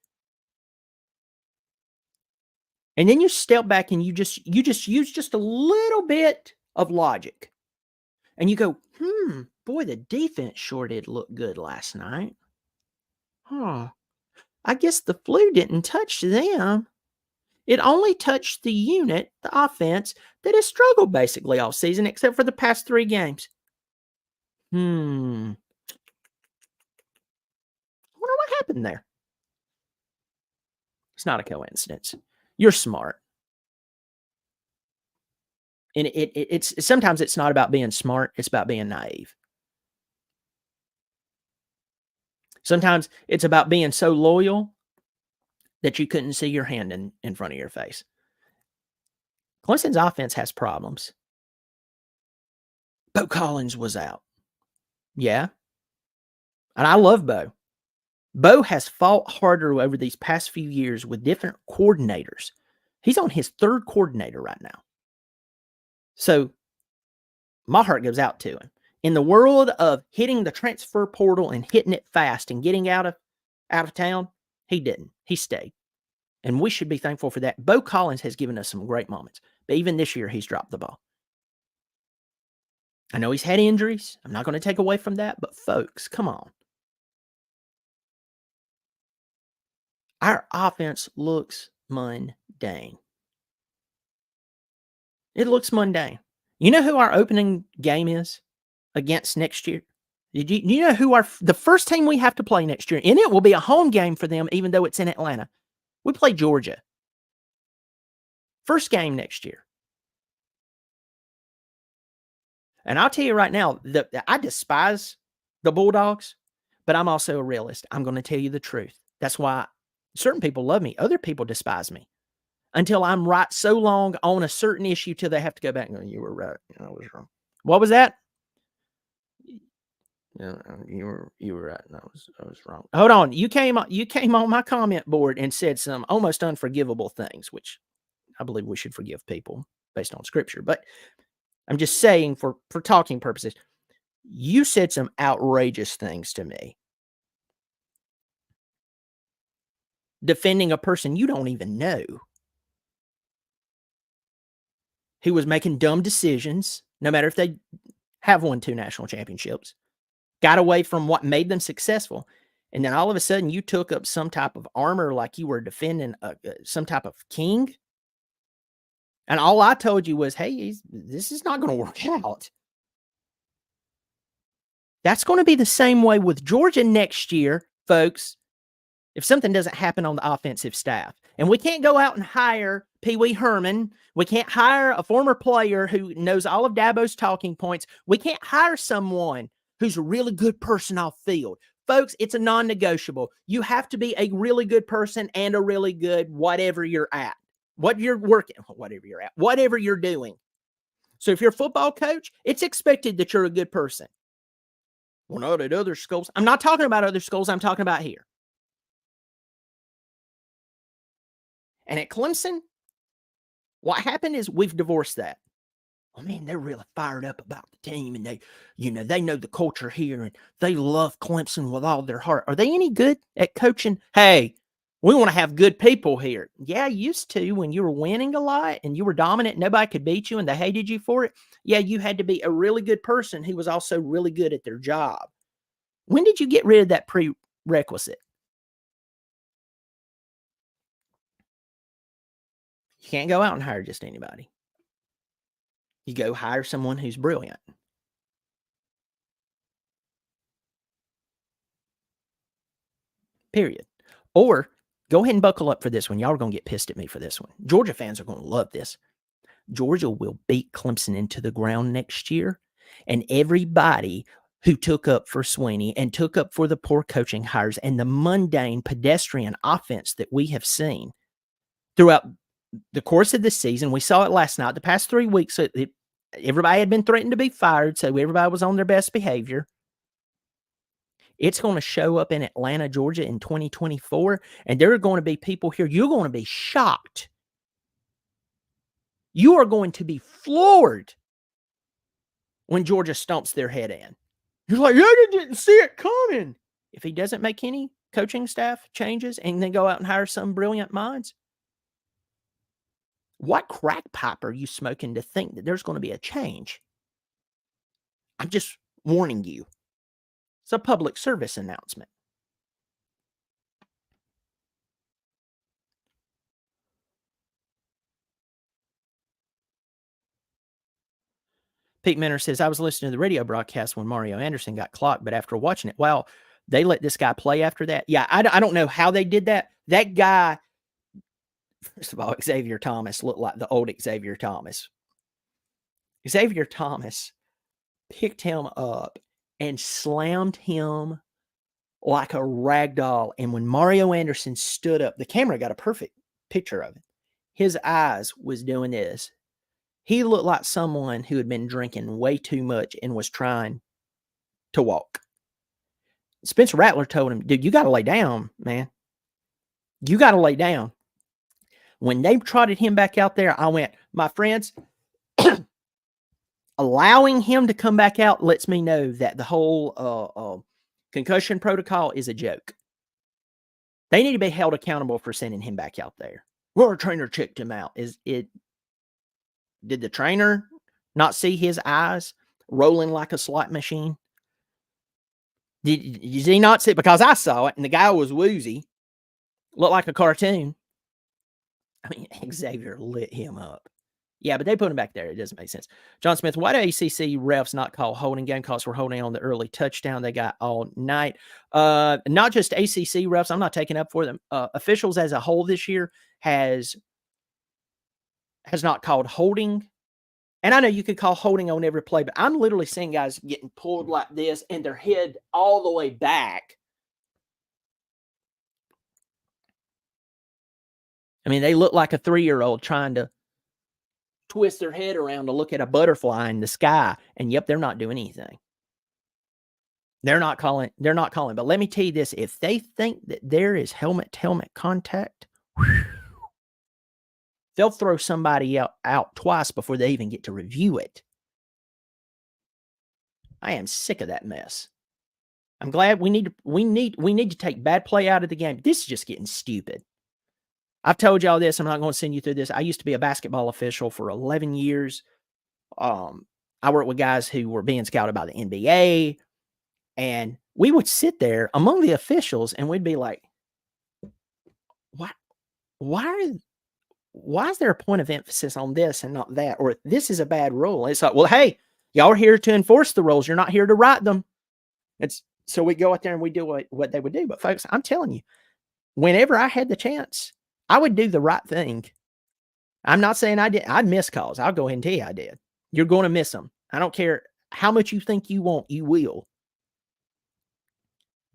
And then you step back and you just use just a little bit of logic. And you go, boy, the defense sure did look good last night. Huh. I guess the flu didn't touch them. It only touched the unit, the offense, that has struggled basically all season, except for the past 3 games. I wonder what happened there. It's not a coincidence. You're smart. And it's sometimes it's not about being smart, it's about being naive. Sometimes it's about being so loyal that you couldn't see your hand in front of your face. Clemson's offense has problems. Bo Collins was out. Yeah. And I love Bo. Bo has fought harder over these past few years with different coordinators. He's on his 3rd coordinator right now. So my heart goes out to him. In the world of hitting the transfer portal and hitting it fast and getting out of town, he didn't. He stayed. And we should be thankful for that. Bo Collins has given us some great moments. But even this year, he's dropped the ball. I know he's had injuries. I'm not going to take away from that. But folks, come on. Our offense looks mundane. It looks mundane. You know who our opening game is against next year? You know who the first team we have to play next year, and it will be a home game for them, even though it's in Atlanta. We play Georgia. First game next year. And I'll tell you right now, I despise the Bulldogs, but I'm also a realist. I'm going to tell you the truth. That's why certain people love me. Other people despise me until I'm right so long on a certain issue till they have to go back and go, you were right. I was wrong. What was that? You were right. I was wrong. Hold on. You came on my comment board and said some almost unforgivable things, which I believe we should forgive people based on scripture. But I'm just saying for talking purposes, you said some outrageous things to me. Defending a person you don't even know who was making dumb decisions, no matter if they have won 2 national championships, got away from what made them successful. And then all of a sudden you took up some type of armor like you were defending some type of king. And all I told you was, hey, this is not going to work out. That's going to be the same way with Georgia next year, folks, if something doesn't happen on the offensive staff. And we can't go out and hire Pee Wee Herman. We can't hire a former player who knows all of Dabo's talking points. We can't hire someone who's a really good person off field. Folks, it's a non-negotiable. You have to be a really good person and a really good whatever you're at. What you're working, whatever you're at, whatever you're doing. So if you're a football coach, it's expected that you're a good person. Well, not at other schools. I'm not talking about other schools. I'm talking about here. And at Clemson, what happened is we've divorced that. Oh, man, they're really fired up about the team, and they know the culture here, and they love Clemson with all their heart. Are they any good at coaching? Hey, we want to have good people here. Yeah, used to when you were winning a lot and you were dominant, nobody could beat you and they hated you for it. Yeah, you had to be a really good person who was also really good at their job. When did you get rid of that prerequisite? You can't go out and hire just anybody. You go hire someone who's brilliant. Period. Or go ahead and buckle up for this one. Y'all are going to get pissed at me for this one. Georgia fans are going to love this. Georgia will beat Clemson into the ground next year, and everybody who took up for Sweeney and took up for the poor coaching hires and the mundane pedestrian offense that we have seen throughout the course of this season. We saw it last night. The past 3 weeks, everybody had been threatened to be fired, so everybody was on their best behavior. It's going to show up in Atlanta, Georgia in 2024, and there are going to be people here. You're going to be shocked. You are going to be floored when Georgia stomps their head in. You're like, yeah, I didn't see it coming. If he doesn't make any coaching staff changes and then go out and hire some brilliant minds, what crack pipe are you smoking to think that there's going to be a change? I'm just warning you. It's a public service announcement. Pete Minner says, I was listening to the radio broadcast when Mario Anderson got clocked, but after watching it, wow, they let this guy play after that. Yeah, I don't know how they did that. That guy, first of all, Xavier Thomas looked like the old Xavier Thomas. Xavier Thomas picked him up and slammed him like a rag doll. And when Mario Anderson stood up, the camera got a perfect picture of it. His eyes was doing this. He looked like someone who had been drinking way too much and was trying to walk. Spencer Rattler told him, dude, you got to lay down, man. You got to lay down. When they trotted him back out there, I went, my friends, allowing him to come back out lets me know that the whole concussion protocol is a joke. They need to be held accountable for sending him back out there. Well, our trainer checked him out. Did the trainer not see his eyes rolling like a slot machine? Did he not see it? Because I saw it, and the guy was woozy. Looked like a cartoon. I mean, Xavier lit him up. Yeah, but they put him back there. It doesn't make sense. John Smith, why do ACC refs not call holding? Game calls were holding on the early touchdown they got all night. Not just ACC refs. I'm not taking up for them. Officials as a whole this year has not called holding. And I know you could call holding on every play, but I'm literally seeing guys getting pulled like this and their head all the way back. I mean, they look like a 3-year-old trying to twist their head around to look at a butterfly in the sky. And yep, they're not doing anything. They're not calling. But let me tell you this: if they think that there is helmet-to-helmet contact, they'll throw somebody out twice before they even get to review it. I am sick of that mess. I'm glad we need to take bad play out of the game. This is just getting stupid. I've told y'all this. I'm not going to send you through this. I used to be a basketball official for 11 years. I worked with guys who were being scouted by the NBA, and we would sit there among the officials, and we'd be like, why is there a point of emphasis on this and not that? Or this is a bad rule. It's like, well, hey, y'all are here to enforce the rules. You're not here to write them. So we go out there and we do what they would do. But folks, I'm telling you, whenever I had the chance, I would do the right thing. I'm not saying I did. I'd miss calls. I'll go ahead and tell you I did. You're going to miss them. I don't care how much you think you want, you will.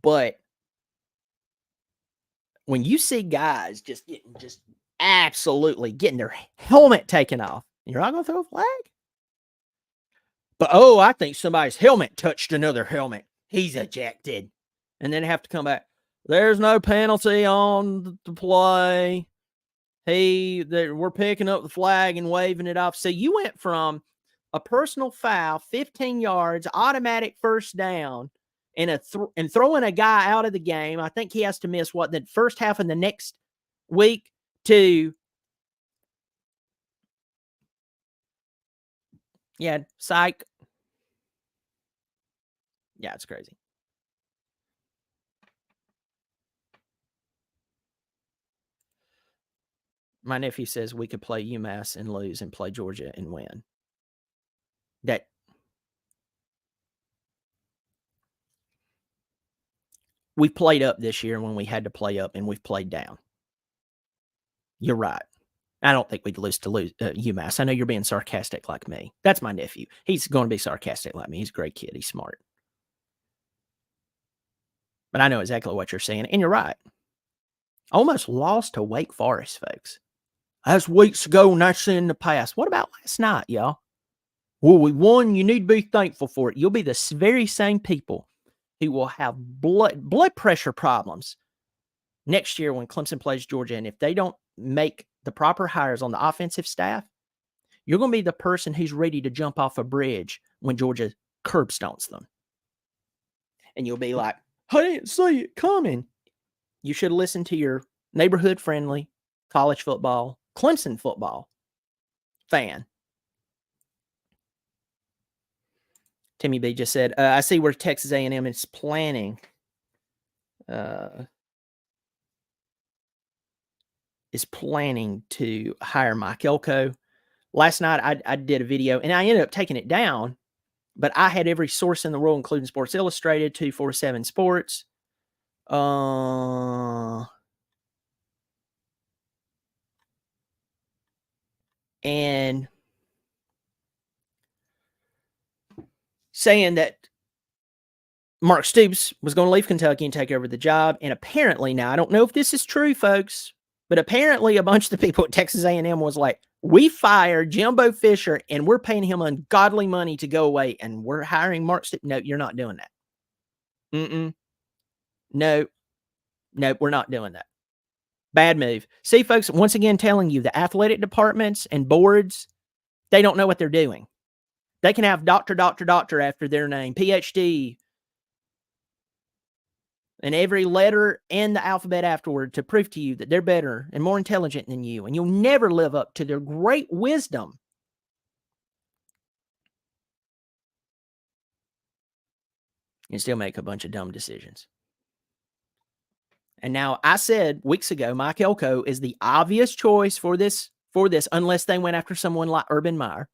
But when you see guys just absolutely getting their helmet taken off, you're not going to throw a flag? But, I think somebody's helmet touched another helmet. He's ejected. And then have to come back. There's no penalty on the play. We're picking up the flag and waving it off. So you went from a personal foul, 15 yards, automatic first down, and throwing a guy out of the game. I think he has to miss the first half of the next week to psych. Yeah, it's crazy. My nephew says we could play UMass and lose and play Georgia and win. We played up this year when we had to play up, and we've played down. You're right. I don't think we'd lose to UMass. I know you're being sarcastic like me. That's my nephew. He's going to be sarcastic like me. He's a great kid. He's smart. But I know exactly what you're saying, and you're right. Almost lost to Wake Forest, folks. That's weeks ago, and that's in the past. What about last night, y'all? Well, we won. You need to be thankful for it. You'll be the very same people who will have blood pressure problems next year when Clemson plays Georgia. And if they don't make the proper hires on the offensive staff, you're going to be the person who's ready to jump off a bridge when Georgia curb stomps them. And you'll be like, I didn't see it coming. You should listen to your neighborhood-friendly college football, Clemson football fan. Timmy B just said, I see where Texas A&M is planning to hire Mike Elko. Last night, I did a video, and I ended up taking it down, but I had every source in the world, including Sports Illustrated, 247 Sports. And saying that Mark Stoops was going to leave Kentucky and take over the job. And apparently, now I don't know if this is true, folks, but apparently a bunch of the people at Texas A&M was like, we fired Jimbo Fisher and we're paying him ungodly money to go away, and we're hiring Mark Stoops. No, you're not doing that. No, we're not doing that. Bad move. See, folks, once again, telling you the athletic departments and boards, they don't know what they're doing. They can have doctor after their name, PhD, and every letter and the alphabet afterward to prove to you that they're better and more intelligent than you, and you'll never live up to their great wisdom. And still make a bunch of dumb decisions. And now I said weeks ago, Mike Elko is the obvious choice for this for this unless they went after someone like Urban Meyer.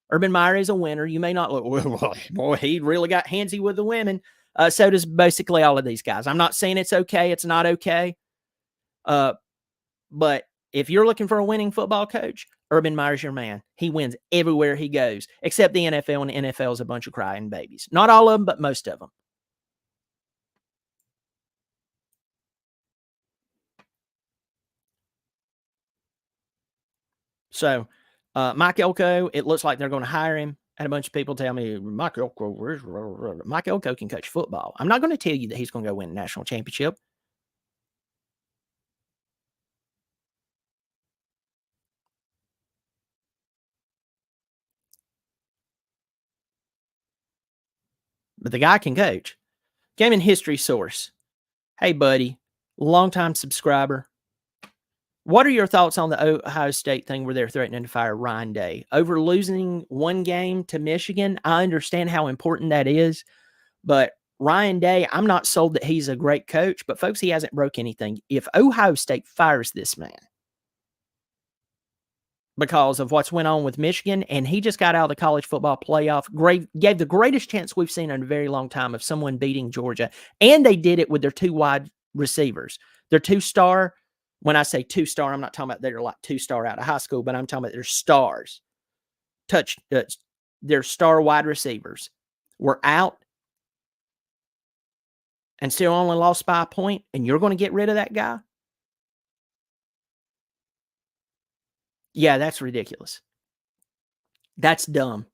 Urban Meyer is a winner. You may not look, well, boy, he really got handsy with the women. So does basically all of these guys. I'm not saying it's okay. It's not okay. But if you're looking for a winning football coach, Urban Meyer's your man. He wins everywhere he goes, except the NFL, and the NFL is a bunch of crying babies. Not all of them, but most of them. So, Mike Elko, it looks like they're going to hire him. I had a bunch of people tell me, Mike Elko can coach football. I'm not going to tell you that he's going to go win a national championship. But the guy can coach. Game and history source. Hey, buddy, longtime subscriber. What are your thoughts on the Ohio State thing where they're threatening to fire Ryan Day? Over losing one game to Michigan, I understand how important that is, but Ryan Day, I'm not sold that he's a great coach, but folks, he hasn't broke anything. If Ohio State fires this man because of what's went on with Michigan, and he just got out of the college football playoff, gave the greatest chance we've seen in a very long time of someone beating Georgia, and they did it with their two wide receivers. Their two-star, when I say two-star, I'm not talking about they're like two-star out of high school, but I'm talking about their stars. Their star wide receivers were out and still only lost by a point, and you're going to get rid of that guy? Yeah, that's ridiculous. That's dumb.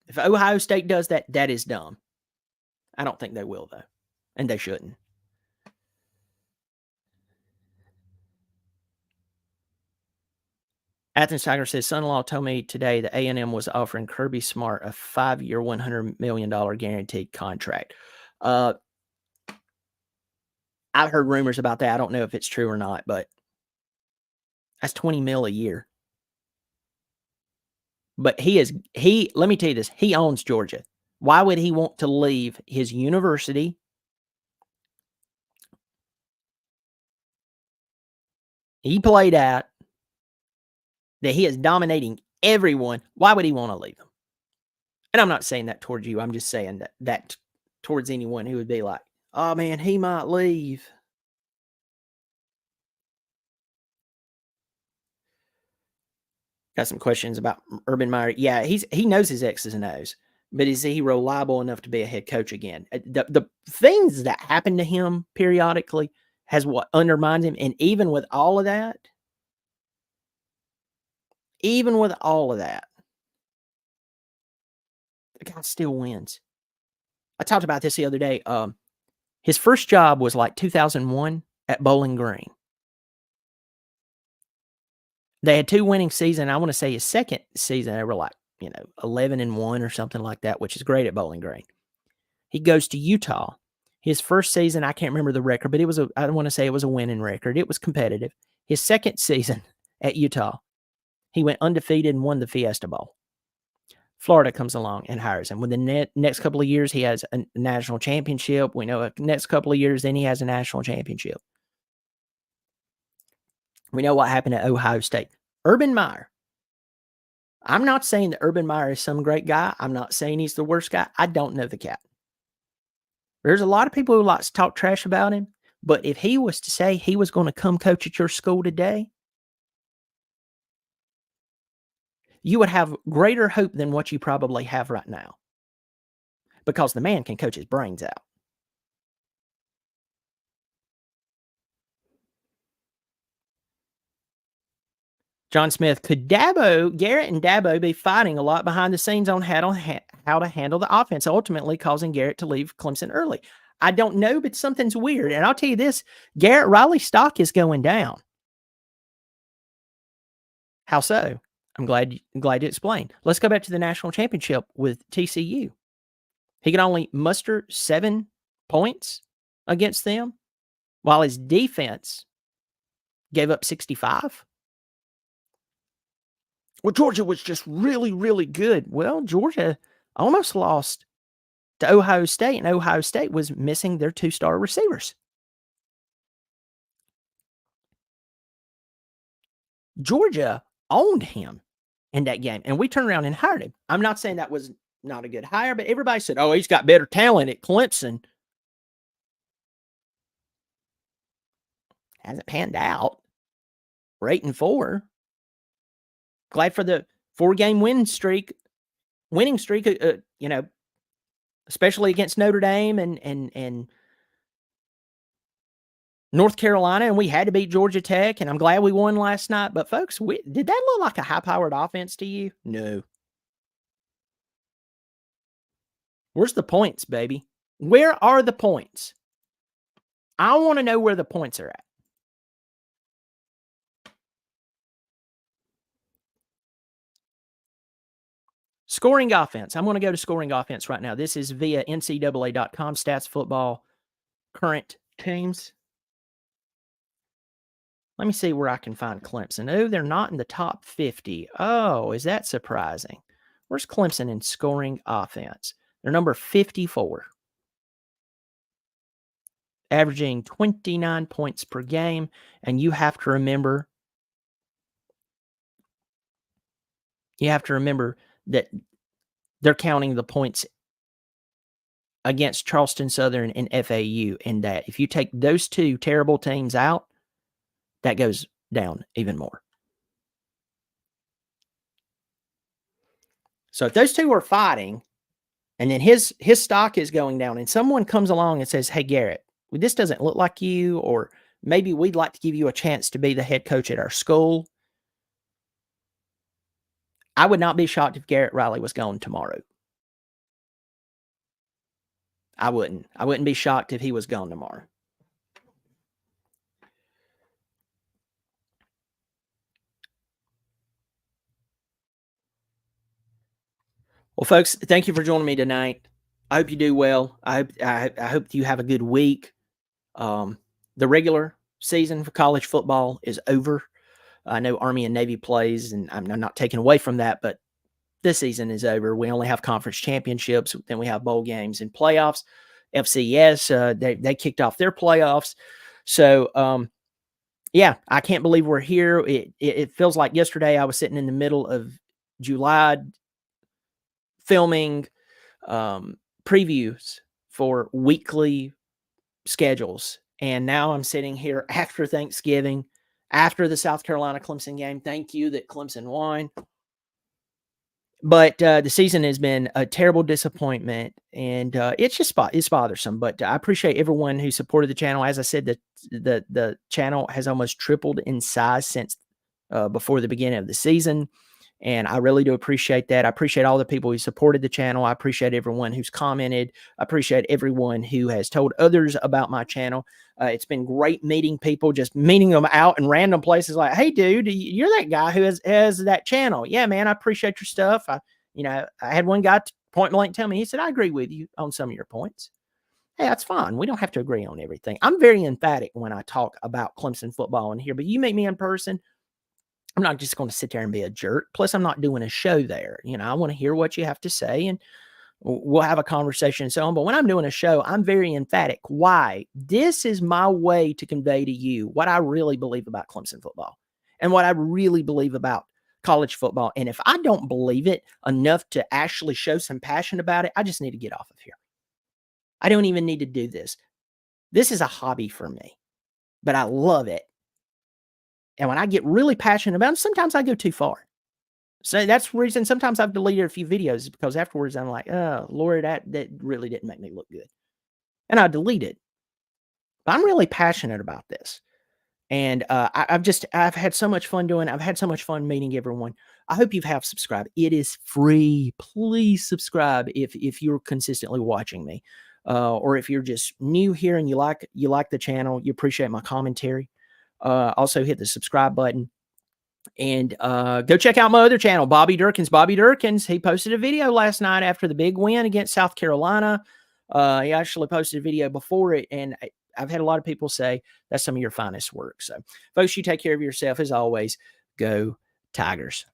If Ohio State does that, that is dumb. I don't think they will, though, and they shouldn't. Athens Tiger says, son-in-law told me today that A&M was offering Kirby Smart a 5-year, $100 million guaranteed contract. I've heard rumors about that. I don't know if it's true or not, but that's $20 million a year. But let me tell you this, he owns Georgia. Why would he want to leave his university? He played out that he is dominating everyone. Why would he want to leave them? And I'm not saying that towards you. I'm just saying that towards anyone who would be like, oh man, he might leave. Got some questions about Urban Meyer. Yeah, he knows his X's and O's, but is he reliable enough to be a head coach again? The things that happen to him periodically has what undermines him. And even with all of that, the guy still wins. I talked about this the other day. His first job was like 2001 at Bowling Green. They had 2 winning seasons. I want to say his second season, they were like, 11-1 or something like that, which is great at Bowling Green. He goes to Utah. His first season, I can't remember the record, but I want to say it was a winning record. It was competitive. His second season at Utah, he went undefeated and won the Fiesta Bowl. Florida comes along and hires him. Within the next couple of years, he has a national championship. We know next couple of years, then he has a national championship. We know what happened at Ohio State. Urban Meyer. I'm not saying that Urban Meyer is some great guy. I'm not saying he's the worst guy. I don't know the cat. There's a lot of people who like to talk trash about him, but if he was to say he was going to come coach at your school today, you would have greater hope than what you probably have right now, because the man can coach his brains out. John Smith, could Garrett and Dabo be fighting a lot behind the scenes on how to handle the offense, ultimately causing Garrett to leave Clemson early? I don't know, but something's weird. And I'll tell you this, Garrett Riley's stock is going down. How so? I'm glad to explain. Let's go back to the national championship with TCU. He could only muster 7 points against them, while his defense gave up 65. Well, Georgia was just really, really good. Well, Georgia almost lost to Ohio State, and Ohio State was missing their 2-star receivers. Georgia owned him in that game, and we turned around and hired him. I'm not saying that was not a good hire, but everybody said, oh, he's got better talent at Clemson. Hasn't panned out. We're 8-4. Glad for the 4-game winning streak, especially against Notre Dame and North Carolina, and we had to beat Georgia Tech, and I'm glad we won last night. But folks, did that look like a high-powered offense to you? No. Where's the points, baby? Where are the points? I want to know where the points are at. Scoring offense. I'm going to go to scoring offense right now. This is via NCAA.com, stats, football, current teams. Let me see where I can find Clemson. Oh, they're not in the top 50. Oh, is that surprising? Where's Clemson in scoring offense? They're number 54. Averaging 29 points per game. And you have to remember that they're counting the points against Charleston Southern and FAU, and that if you take those two terrible teams out, that goes down even more. So if those two are fighting, and then his stock is going down, and someone comes along and says, hey, Garrett, this doesn't look like you, or maybe we'd like to give you a chance to be the head coach at our school, I would not be shocked if Garrett Riley was gone tomorrow. I wouldn't. I wouldn't be shocked if he was gone tomorrow. Well, folks, thank you for joining me tonight. I hope you do well. I hope you have a good week. The regular season for college football is over. I know Army and Navy plays, and I'm not taking away from that, but this season is over. We only have conference championships. Then we have bowl games and playoffs. FCS, they kicked off their playoffs. So, yeah, I can't believe we're here. It feels like yesterday I was sitting in the middle of July filming previews for weekly schedules. And now I'm sitting here after Thanksgiving, after the South Carolina Clemson game. Thank you that Clemson won. But the season has been a terrible disappointment, and it's bothersome. But I appreciate everyone who supported the channel. As I said, the channel has almost tripled in size since before the beginning of the season, and I really do appreciate that. I appreciate all the people who supported the channel. I appreciate everyone who's commented. I appreciate everyone who has told others about my channel. It's been great meeting people, just meeting them out in random places like, hey, dude, you're that guy who has that channel. Yeah, man, I appreciate your stuff. I had one guy point blank tell me, he said, I agree with you on some of your points. Hey, that's fine. We don't have to agree on everything. I'm very emphatic when I talk about Clemson football in here, but you meet me in person, I'm not just going to sit there and be a jerk. Plus, I'm not doing a show there. I want to hear what you have to say, and we'll have a conversation and so on. But when I'm doing a show, I'm very emphatic. Why? This is my way to convey to you what I really believe about Clemson football and what I really believe about college football. And if I don't believe it enough to actually show some passion about it, I just need to get off of here. I don't even need to do this. This is a hobby for me, but I love it. And when I get really passionate about it, sometimes I go too far. So that's the reason sometimes I've deleted a few videos, because afterwards I'm like, oh, Lord, that really didn't make me look good. And I delete it. But I'm really passionate about this. And I've had so much fun doing it. I've had so much fun meeting everyone. I hope you have subscribed. It is free. Please subscribe if you're consistently watching me. Or if you're just new here and you like the channel, you appreciate my commentary. Also hit the subscribe button, and go check out my other channel, Bobby Durkins. He posted a video last night after the big win against South Carolina. He actually posted a video before it, and I've had a lot of people say that's some of your finest work. So folks, you take care of yourself. As always, go Tigers.